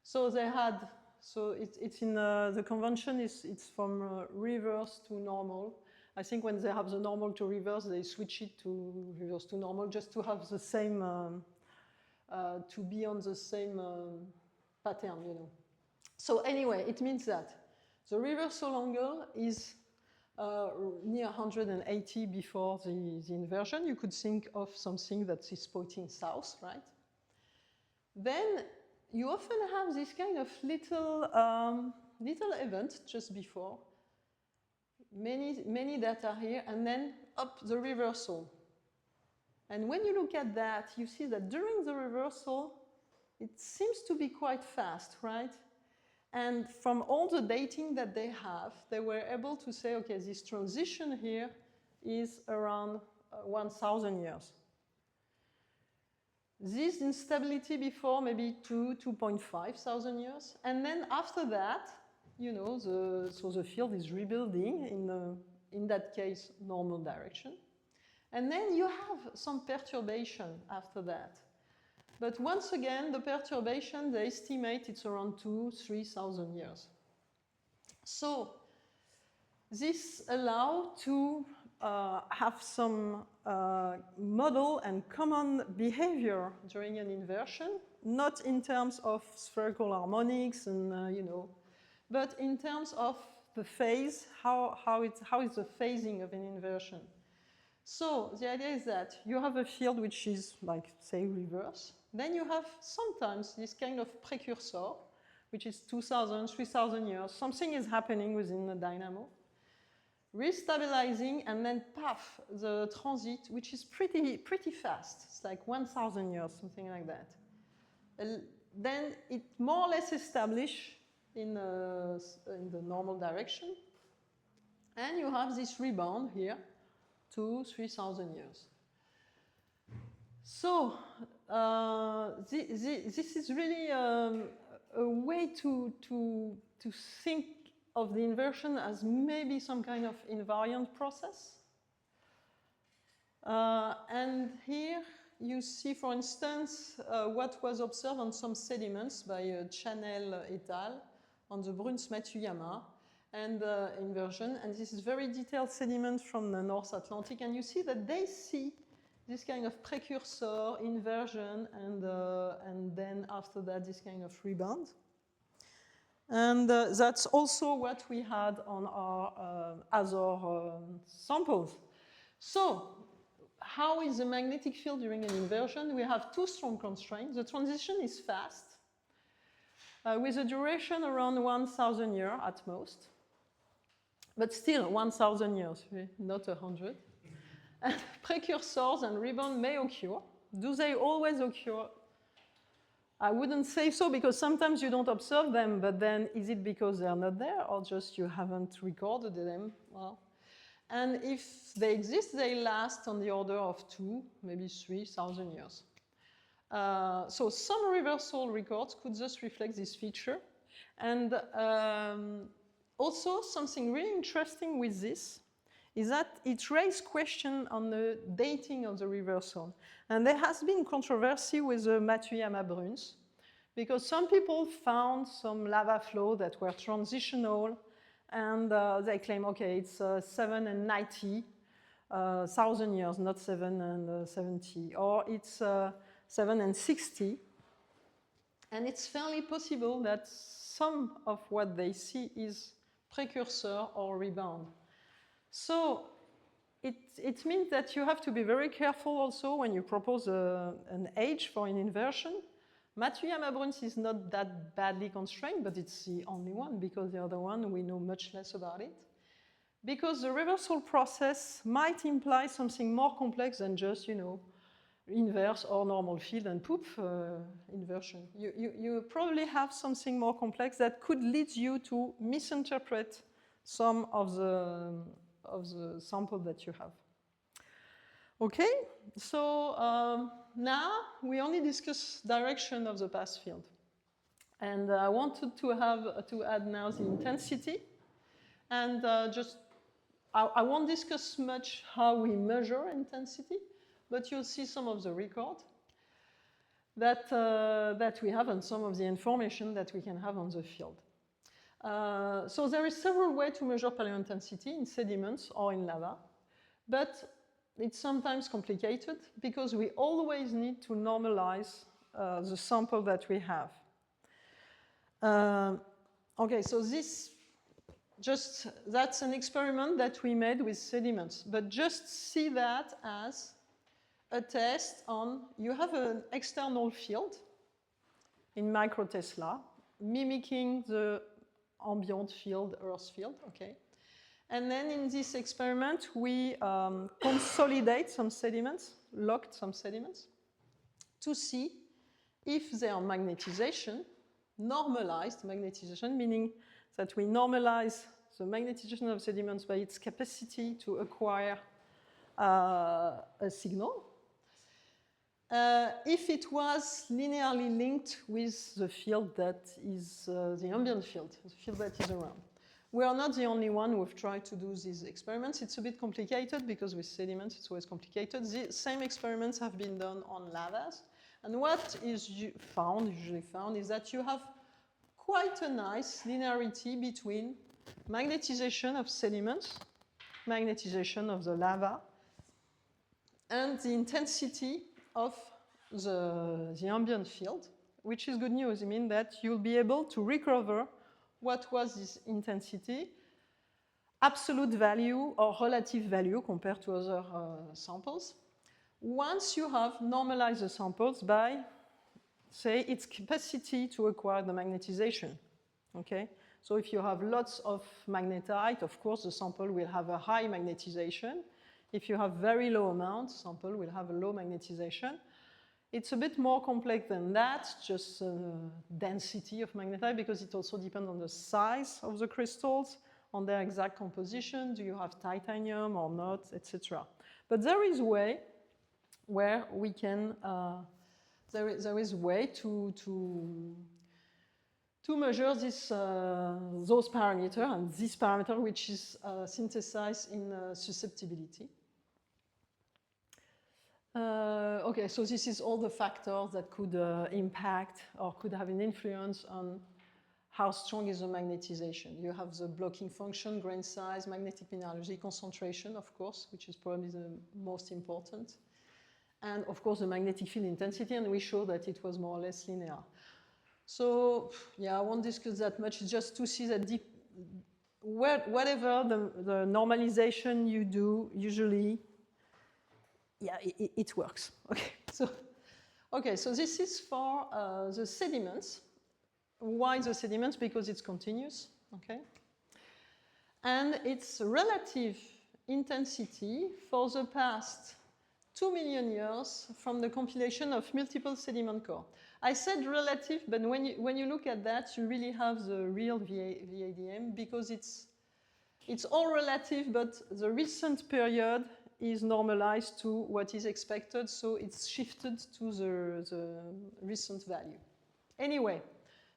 [SPEAKER 1] So they had, so it's in the convention it's from reverse to normal. I think when they have the normal to reverse, they switch it to reverse to normal just to have the same, to be on the same pattern, you know. So anyway, it means that the reversal angle is near 180 before the inversion. You could think of something that is pointing south, right? Then you often have this kind of little event just before. Many data here, and then up the reversal. And when you look at that, you see that during the reversal, it seems to be quite fast, right? And from all the dating that they have, they were able to say, okay, this transition here is around 1,000 years. This instability before maybe 2.5 thousand years. And then after that, you know, so the field is rebuilding in that case, normal direction. And then you have some perturbation after that. But once again, the perturbation, they estimate it's around 2,000–3,000 years. So this allows to have some model and common behavior during an inversion, not in terms of spherical harmonics and, you know, but in terms of the phase, how is the phasing of an inversion. So the idea is that you have a field which is like, say, reverse. Then you have sometimes this kind of precursor, which is 2,000, 3,000 years. Something is happening within the dynamo, restabilizing, and then paf, the transit, which is pretty fast. It's like 1,000 years, something like that. Then it more or less establishes in the normal direction. And you have this rebound here, 2,000–3,000 years. So this is really a way to think of the inversion as maybe some kind of invariant process. And here you see, for instance, what was observed on some sediments by Chanel et al. On the Bruns-Matsuyama and inversion. And this is very detailed sediment from the North Atlantic. And you see that they see this kind of precursor, inversion, and then after that, this kind of rebound. And that's also what we had on our other samples. So how is the magnetic field during an inversion? We have two strong constraints. The transition is fast, with a duration around 1,000 years at most. But still, 1,000 years, not 100. And precursors and rebound may occur. Do they always occur? I wouldn't say so, because sometimes you don't observe them, but then is it because they're not there, or just you haven't recorded them? Well, and if they exist, they last on the order of 2, maybe 3,000 years. So some reversal records could just reflect this feature. And also something really interesting with this is that it raised question on the dating of the reversal. And there has been controversy with the Matsuyama Bruns, because some people found some lava flow that were transitional, and they claim, okay, it's 7 and 90,000 years, not 7 and 70, or it's 7 and 60. And it's fairly possible that some of what they see is precursor or rebound. So it means that you have to be very careful also when you propose an age for an inversion. Matsuyama Bruns is not that badly constrained, but it's the only one, because the other one, we know much less about it. Because the reversal process might imply something more complex than just, you know, inverse or normal field and poof, inversion. You probably have something more complex that could lead you to misinterpret some of the sample that you have. Okay, so now we only discuss direction of the path field. And I wanted to add now the intensity. And I won't discuss much how we measure intensity, but you'll see some of the record that we have and some of the information that we can have on the field. So there is several ways to measure paleointensity in sediments or in lava, but it's sometimes complicated because we always need to normalize the sample that we have. Okay, so that's an experiment that we made with sediments, but just see that as a test on, you have an external field in microtesla, mimicking the ambient field, Earth field, okay? And then in this experiment, we consolidate some sediments, locked some sediments, to see if their magnetization, normalized magnetization, meaning that we normalize the magnetization of sediments by its capacity to acquire a signal, if it was linearly linked with the field that is the ambient field, the field that is around. We are not the only one who have tried to do these experiments. It's a bit complicated because with sediments it's always complicated. The same experiments have been done on lavas. And what is usually found, is that you have quite a nice linearity between magnetization of sediments, magnetization of the lava, and the intensity of the ambient field, which is good news. It means that you'll be able to recover what was this intensity, absolute value or relative value compared to other samples, once you have normalized the samples by, say, its capacity to acquire the magnetization, okay? So if you have lots of magnetite, of course, the sample will have a high magnetization. If you have very low amounts, sample will have a low magnetization. It's a bit more complex than that, just density of magnetite, because it also depends on the size of the crystals, on their exact composition. Do you have titanium or not, etc. But there is a way where we can, there is a way to measure this, those parameters, and this parameter which is synthesized in susceptibility. Okay, so this is all the factors that could impact or could have an influence on how strong is the magnetization. You have the blocking function, grain size, magnetic mineralogy, concentration, of course, which is probably the most important. And of course, the magnetic field intensity, and we show that it was more or less linear. So, yeah, I won't discuss that much, it's just to see that whatever the normalization you do, usually, yeah, it works. Okay, so this is for the sediments. Why the sediments? Because it's continuous, okay? And its relative intensity for the past 2 million years from the compilation of multiple sediment core. I said relative, but when you look at that, you really have the real VADM, because it's all relative, but the recent period is normalized to what is expected, so it's shifted to the recent value. Anyway,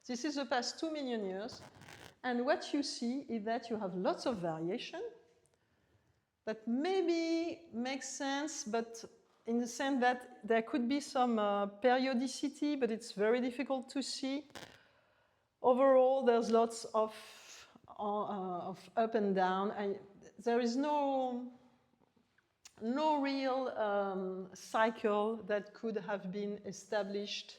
[SPEAKER 1] this is the past 2 million years, and what you see is that you have lots of variation that maybe makes sense, but in the sense that there could be some periodicity, but it's very difficult to see. Overall, there's lots of up and down, and there is no real cycle that could have been established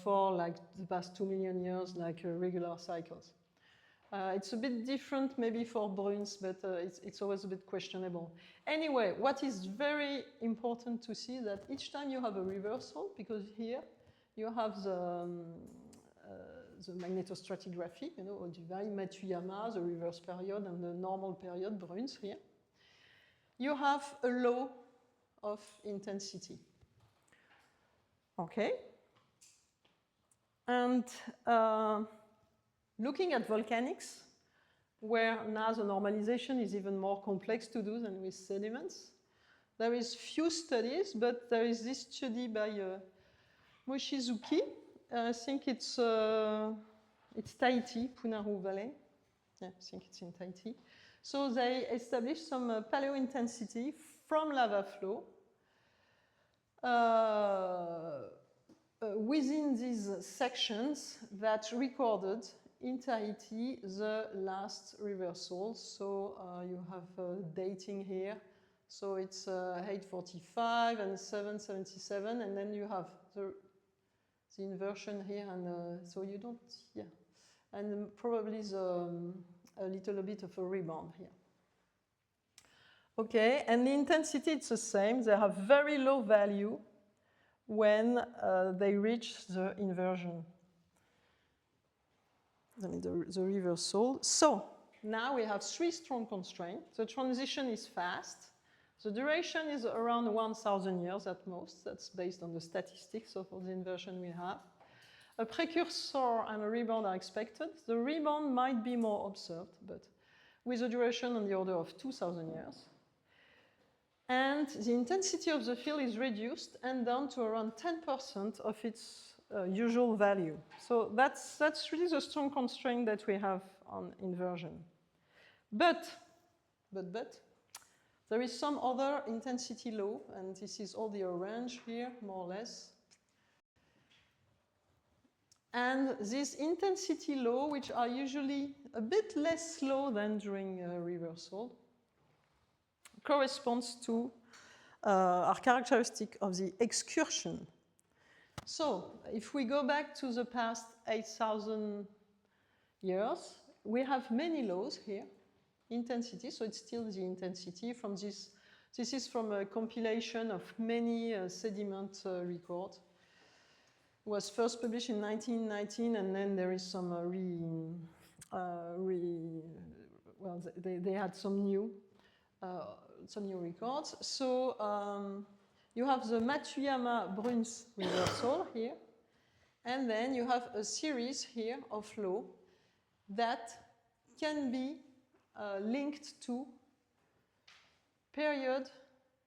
[SPEAKER 1] for like the past 2 million years, like regular cycles. It's a bit different maybe for Bruns, but it's always a bit questionable. Anyway, what is very important to see that each time you have a reversal, because here you have the magnetostratigraphy, you know, Odubai, Matsuyama, the reverse period, and the normal period, Bruns here. You have a law of intensity. Okay? And looking at volcanics, where now the normalization is even more complex to do than with sediments, There is few studies, but there is this study by Mochizuki. I think it's Tahiti, Punaru Valley. Yeah, I think it's in Tahiti. So they established some paleointensity from lava flow within these sections that recorded in Tahiti the last reversal. So you have dating here. So it's 845 and 777, and then you have the inversion here, and so you don't, yeah. And probably a little bit of a rebound here. Okay, and the intensity, it's the same. They have very low value when they reach the inversion, I mean the reversal. So now we have 3 strong constraints. The transition is fast. The duration is around 1,000 years at most. That's based on the statistics of the inversion we have. A precursor and a rebound are expected. The rebound might be more observed, but with a duration on the order of 2,000 years. And the intensity of the field is reduced and down to around 10% of its usual value. So that's really the strong constraint that we have on inversion. But, there is some other intensity law, and this is all the orange here, more or less. And these intensity law, which are usually a bit less slow than during reversal, corresponds to our characteristic of the excursion. So if we go back to the past 8,000 years, we have many laws here. Intensity, so it's still the intensity from this. This is from a compilation of many sediment records. It was first published in 1919, and then there is some well, they had some new records. So you have the Matsuyama-Bruns reversal here, and then you have a series here of laws that can be linked to period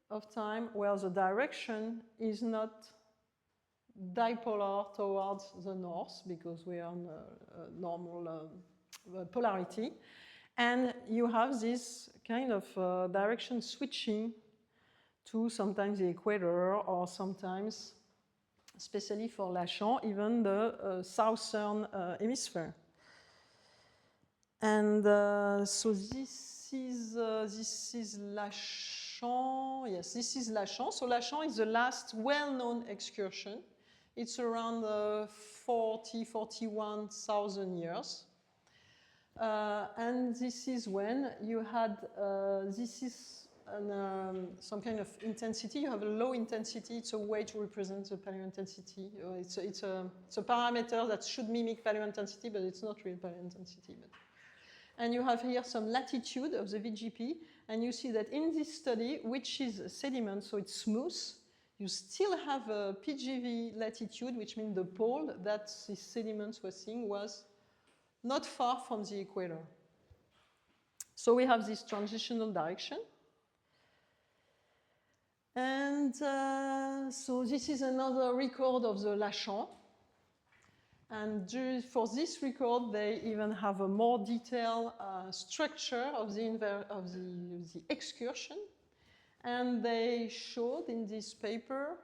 [SPEAKER 1] of time where the direction is not dipolar towards the north, because we are on a normal polarity. And you have this kind of direction switching to sometimes the equator, or sometimes, especially for Lachan, even the southern hemisphere. And so this is Lachan. Yes, this is Lachan. So Lachan is the last well-known excursion. It's around 41,000 years. And this is when you had, this is some kind of intensity. You have a low intensity. It's a way to represent the paleointensity. It's a parameter that should mimic paleointensity, but it's not real paleointensity. And you have here some latitude of the VGP, and you see that in this study, which is sediment, so it's smooth, you still have a PGV latitude, which means the pole that these sediments were seeing was not far from the equator. So we have this transitional direction. And so this is another record of the Lachan. And for this record, they even have a more detailed structure of the excursion. And they showed in this paper,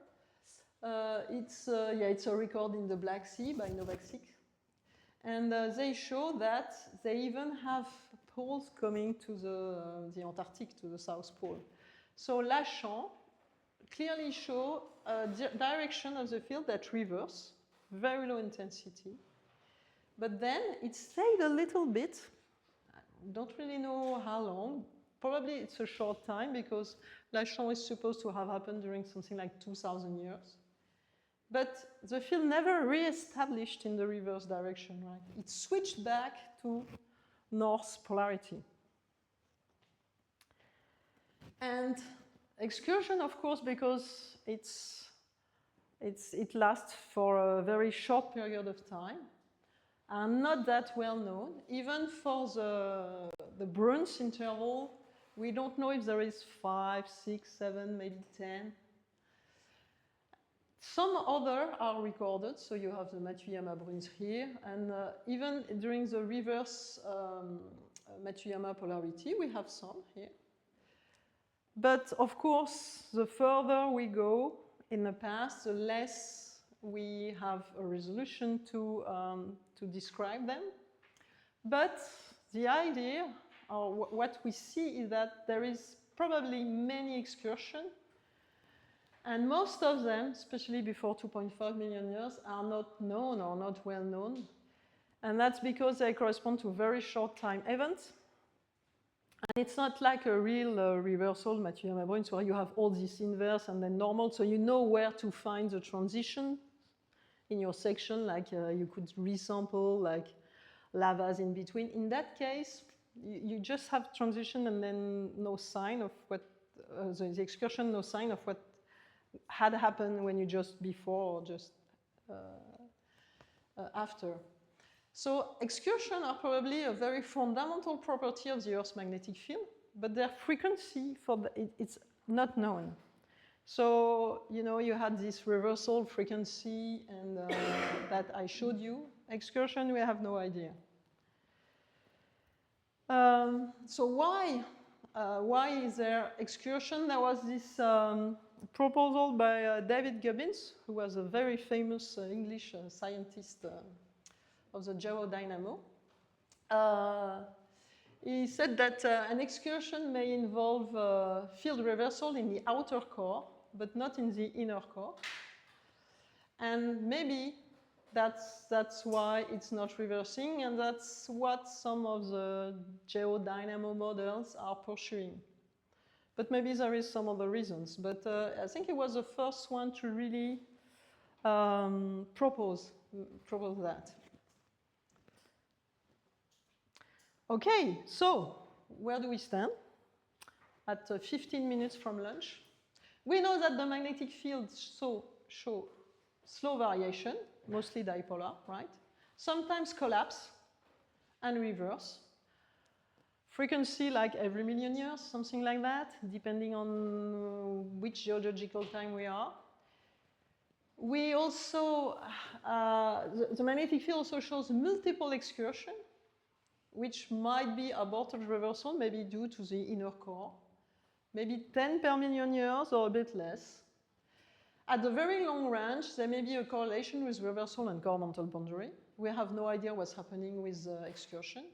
[SPEAKER 1] it's a record in the Black Sea by Novaksik. And they show that they even have poles coming to the Antarctic, to the South Pole. So Lachan clearly show a direction of the field that reverse, very low intensity. But then it stayed a little bit. I don't really know how long. Probably it's a short time, because Lachan is supposed to have happened during something like 2,000 years. But the field never re-established in the reverse direction, right? It switched back to north polarity. And excursion, of course, because it lasts for a very short period of time, are not that well known. Even for the Bruns interval, We don't know if there is 5, 6, 7, maybe 10. Some other are recorded, so you have the Matsuyama bruins here, and even during the reverse Matsuyama polarity, we have some here. But of course, the further we go in the past, the less we have a resolution to describe them. But the idea, or what we see, is that there is probably many excursions, and most of them, especially before 2.5 million years, are not known or not well known. And that's because they correspond to very short time events. And it's not like a real reversal Matsuyama bruins where you have all this inverse and then normal, so you know where to find the transition in your section, like you could resample like lavas in between. In that case, you just have transition and then no sign of what, the excursion, no sign of what had happened when you just before or just after. So excursions are probably a very fundamental property of the Earth's magnetic field, but their frequency it's not known. So, you know, you had this reversal frequency and that I showed you. Excursion, we have no idea. So why is there excursion? There was this proposal by David Gubbins, who was a very famous English scientist of the geodynamo. He said that an excursion may involve field reversal in the outer core, but not in the inner core. And maybe that's why it's not reversing, and that's what some of the geodynamo models are pursuing. But maybe there is some other reasons. But I think it was the first one to really propose that. Okay, so where do we stand? At 15 minutes from lunch. We know that the magnetic fields show slow variation, mostly dipolar, right? Sometimes collapse and reverse. Frequency like every million years, something like that, depending on which geological time we are. We also, the magnetic field also shows multiple excursion, which might be aborted reversal, maybe due to the inner core. Maybe 10 per million years or a bit less. At the very long range, there may be a correlation with reversal and core mantle boundary. We have no idea what's happening with excursion.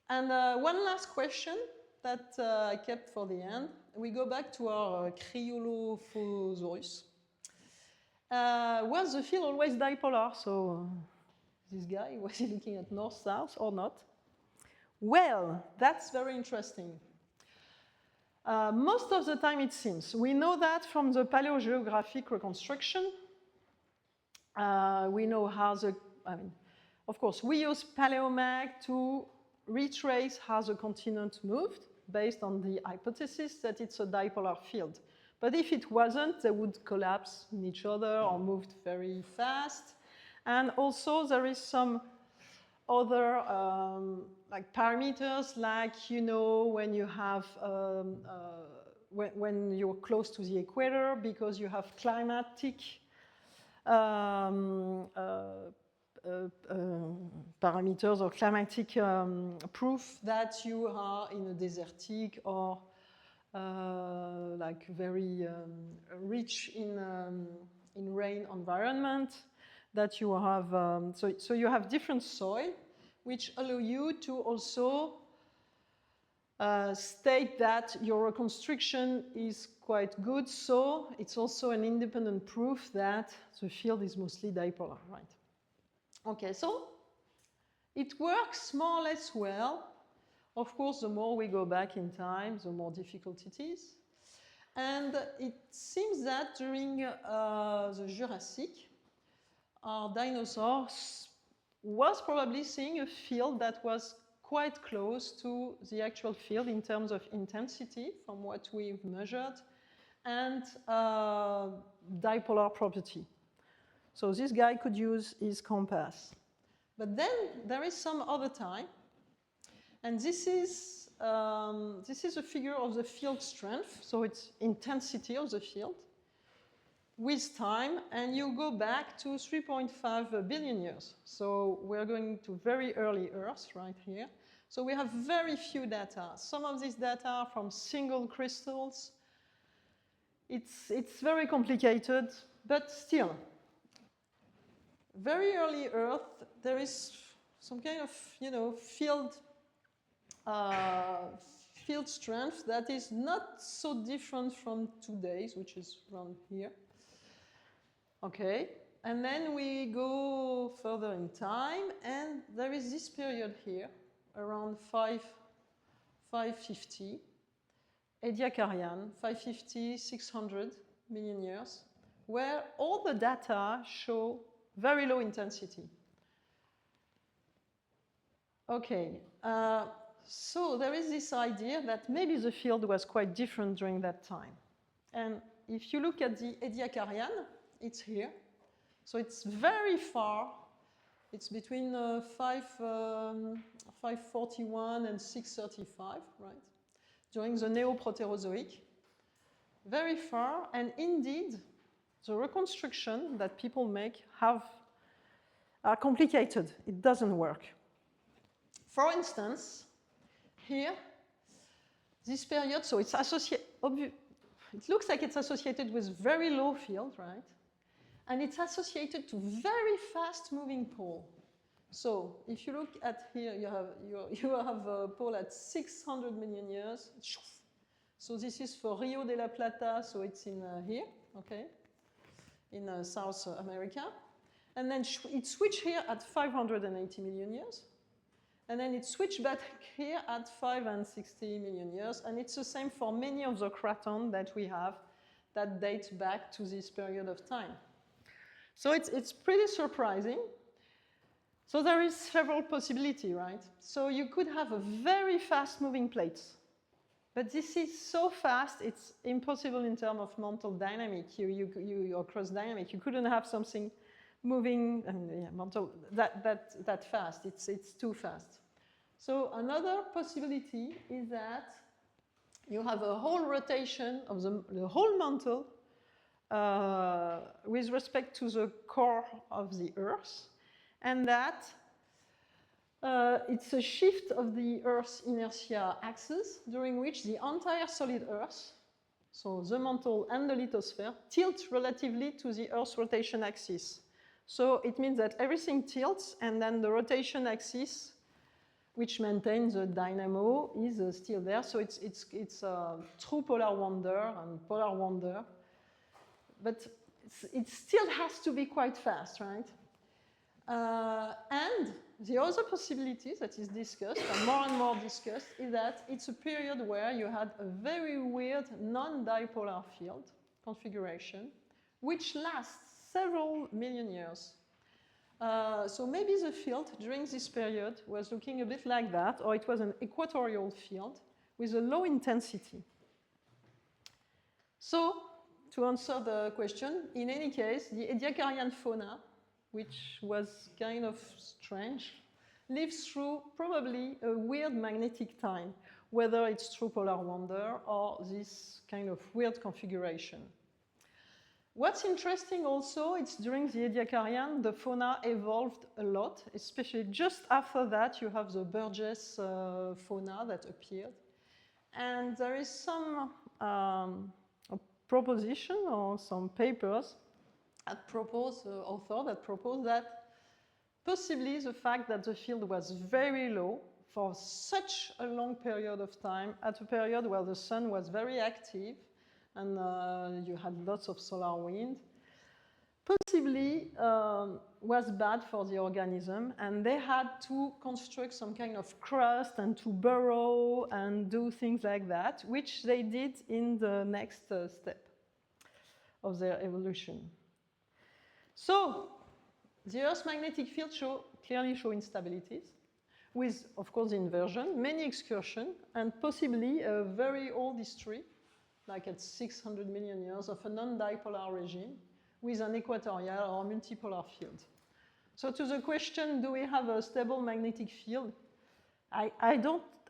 [SPEAKER 1] And one last question that I kept for the end. We go back to our Cryolophosaurus. Was the field always dipolar? So this guy, was he looking at north-south or not? Well, that's very interesting. Most of the time it seems. We know that from the paleogeographic reconstruction. We know how of course, we use Paleomag to retrace how the continent moved based on the hypothesis that it's a dipolar field. But if it wasn't, they would collapse in each other or moved very fast. And also there is some other like parameters, like, you know, when you have when you're close to the equator, because you have climatic parameters or climatic proof that you are in a desertic or like very rich in rain environment, that you have, so you have different soil, which allow you to also state that your reconstruction is quite good, so it's also an independent proof that the field is mostly dipolar, right? Okay, so it works more or less well. Of course, the more we go back in time, the more difficult it is. And it seems that during the Jurassic, our dinosaurs was probably seeing a field that was quite close to the actual field in terms of intensity from what we've measured and dipolar property. So this guy could use his compass. But then there is some other time, and this is this is a figure of the field strength, so it's intensity of the field with time, and you go back to 3.5 billion years. So we're going to very early Earth right here. So we have very few data. Some of these data are from single crystals. It's very complicated, but still, very early Earth, there is some kind of, field strength that is not so different from today's, which is around here. Okay, and then we go further in time, and there is this period here, around 550, Ediacaran, 550, 600 million years, where all the data show very low intensity. Okay, so there is this idea that maybe the field was quite different during that time. And if you look at the Ediacaran, it's here. So it's very far. It's between 541 and 635, right? During the Neoproterozoic. Very far, and indeed, the reconstruction that people make are complicated. It doesn't work. For instance, here, this period, so it's associated, it looks like it's associated with very low field, right? And it's associated to very fast moving pole. So if you look at here, you have a pole at 600 million years. So this is for Rio de la Plata, so it's in here, okay, in South America. And then it switched here at 580 million years. And then it switched back here at 560 million years. And it's the same for many of the cratons that we have that date back to this period of time. So it's pretty surprising. So there is several possibilities, right? So you could have a very fast moving plate. But this is so fast, it's impossible in terms of mantle dynamic, or cross dynamic. You couldn't have something moving mantle that fast. It's too fast. So another possibility is that you have a whole rotation of the whole mantle with respect to the core of the Earth, and that it's a shift of the Earth's inertia axis during which the entire solid Earth, so the mantle and the lithosphere, tilt relatively to the Earth's rotation axis. So it means that everything tilts, and then the rotation axis, which maintains the dynamo, is still there. So it's true polar wander and polar wander. But it still has to be quite fast, right? And the other possibility that is discussed, and more discussed, is that it's a period where you had a very weird non-dipolar field configuration, which lasts several million years. So maybe the field during this period was looking a bit like that, or it was an equatorial field with a low intensity. So, to answer the question, in any case, the Ediacarian fauna, which was kind of strange, lives through probably a weird magnetic time, whether it's true polar wander or this kind of weird configuration. What's interesting also, it's during the Ediacarian, the fauna evolved a lot, especially just after that you have the Burgess fauna that appeared. And there is some proposition or some papers that propose, author that propose that possibly the fact that the field was very low for such a long period of time, at a period where the sun was very active and you had lots of solar wind, possibly was bad for the organism, and they had to construct some kind of crust and to burrow and do things like that, which they did in the next step of their evolution. So, the Earth's magnetic field clearly show instabilities, with, of course, inversion, many excursions, and possibly a very old history, like at 600 million years, of a non-dipolar regime with an equatorial or multipolar field. So to the question, do we have a stable magnetic field? I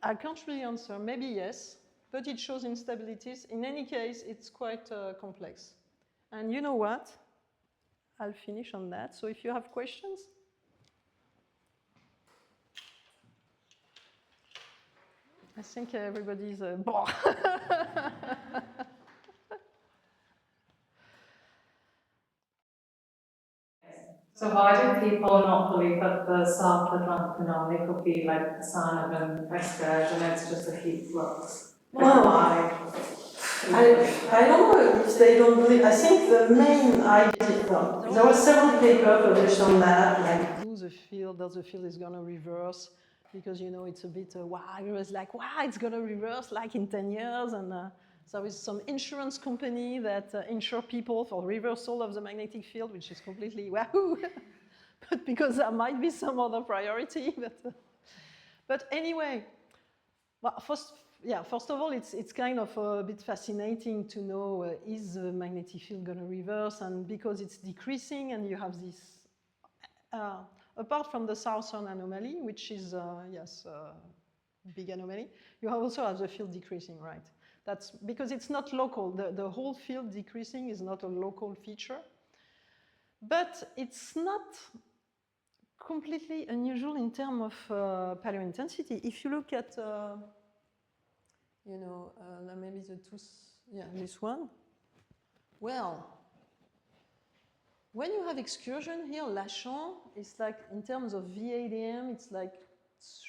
[SPEAKER 1] I can't really answer. Maybe yes, but it shows instabilities. In any case, it's quite complex. And you know what? I'll finish on that. So if you have questions. I think everybody's bored.
[SPEAKER 5] So why do people not believe that the South Atlantic anomaly could be like a sign of an excursion and it's just a heat flux?
[SPEAKER 1] Well,
[SPEAKER 5] Why?
[SPEAKER 1] I don't know if they don't believe. I think the main idea, well, there were several papers published on that, like does the field is going to reverse, because you know it's a bit wow, it was like wow, it's going to reverse like in 10 years, and there is some insurance company that insure people for reversal of the magnetic field, which is completely wahoo, but because there might be some other priority, but anyway, well, first of all, it's kind of a bit fascinating to know is the magnetic field going to reverse, and because it's decreasing, and you have this, apart from the southern anomaly, which is, yes, big anomaly, you also have the field decreasing, right? That's because it's not local. The whole field decreasing is not a local feature, but it's not completely unusual in terms of paleointensity. If you look at you know, maybe this one. Well, when you have excursion here, Lachan is like, in terms of VADM, it's like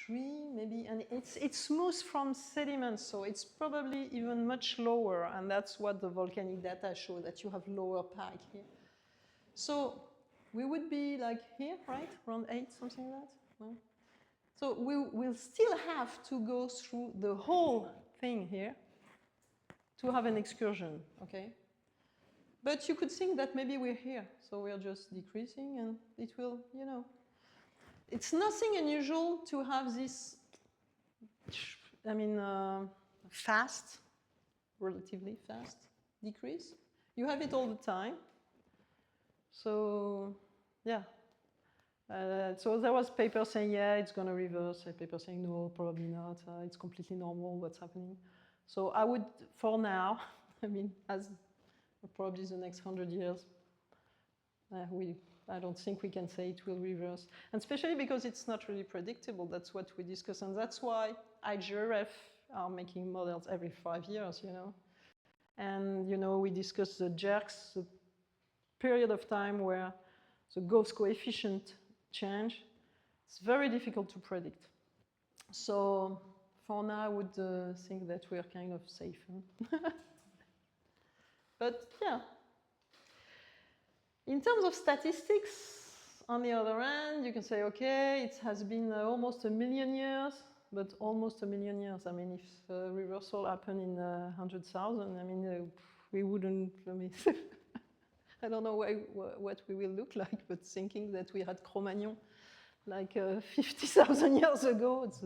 [SPEAKER 1] 3 maybe, and it's smooth from sediments, so it's probably even much lower, and that's what the volcanic data show, that you have lower pike here. So we would be like here, right? Around 8, something like that? No? So we'll still have to go through the whole thing here to have an excursion, okay? But you could think that maybe we're here, so we're just decreasing, and it will, you know. It's nothing unusual to have this, I mean, fast, relatively fast decrease. You have it all the time. So, yeah. So there was paper saying, yeah, it's going to reverse, a paper saying, no, probably not. It's completely normal, what's happening. So I would, for now, I mean, as probably the next 100 years, I don't think we can say it will reverse. And especially because it's not really predictable. That's what we discuss. And that's why IGRF are making models every 5 years, you know. And, you know, we discussed the jerks, the period of time where the Gauss coefficient change. It's very difficult to predict. So for now, I would think that we're kind of safe. But yeah. In terms of statistics, on the other hand, you can say, okay, it has been almost 1 million years, but almost 1 million years. I mean, if reversal happened in 100,000, I mean, we wouldn't, I mean, I don't know what we will look like, but thinking that we had Cro-Magnon like 50,000 years ago, it's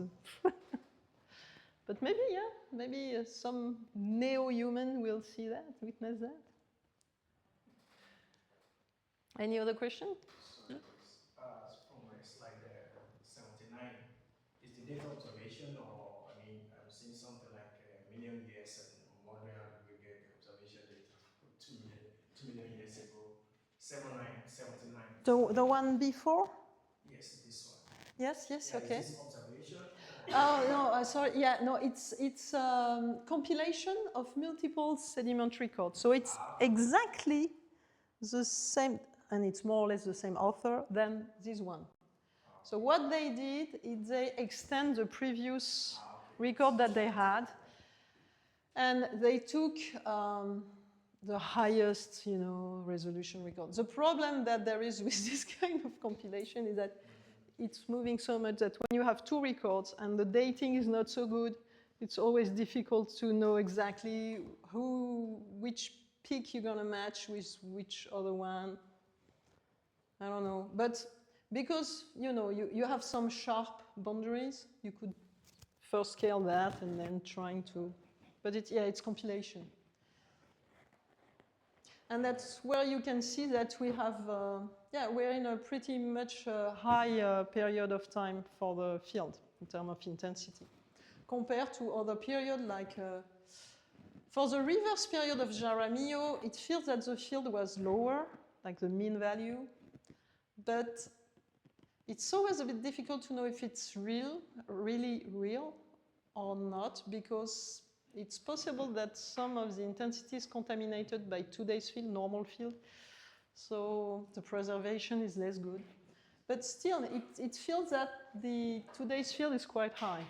[SPEAKER 1] but maybe, yeah, maybe some neo-human will see that, witness that. Any other question?
[SPEAKER 4] From my slide there, 79, is the data observation, or, I mean, I'm seeing something like 1 million years, and I'm wondering how did we get the observation data for 2 million years ago? 79.
[SPEAKER 1] The one before?
[SPEAKER 4] Yes, this one.
[SPEAKER 1] Yes,
[SPEAKER 4] Yeah,
[SPEAKER 1] okay.
[SPEAKER 4] is this observation?
[SPEAKER 1] Oh, no, sorry, yeah, no, it's compilation of multiple sediment records. So it's exactly the same, and it's more or less the same author than this one. So what they did is they extend the previous record that they had, and they took the highest, you know, resolution record. The problem that there is with this kind of compilation is that it's moving so much that when you have 2 records and the dating is not so good, it's always difficult to know exactly which peak you're going to match with which other one. I don't know. But because, you know, you have some sharp boundaries, you could first scale that and then trying to, but it's compilation. And that's where you can see that we have, we're in a pretty much high period of time for the field in terms of intensity. compared to other periods, like for the reverse period of Jaramillo, it feels that the field was lower, like the mean value, but it's always a bit difficult to know if it's really real or not, because it's possible that some of the intensity is contaminated by today's field, normal field, so the preservation is less good. But still, it feels that the today's field is quite high.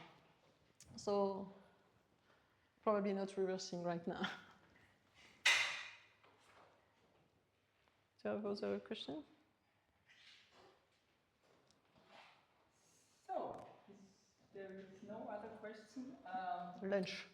[SPEAKER 1] So probably not reversing right now. Do you have other questions?
[SPEAKER 6] So, if there is no other question,
[SPEAKER 1] Lunch.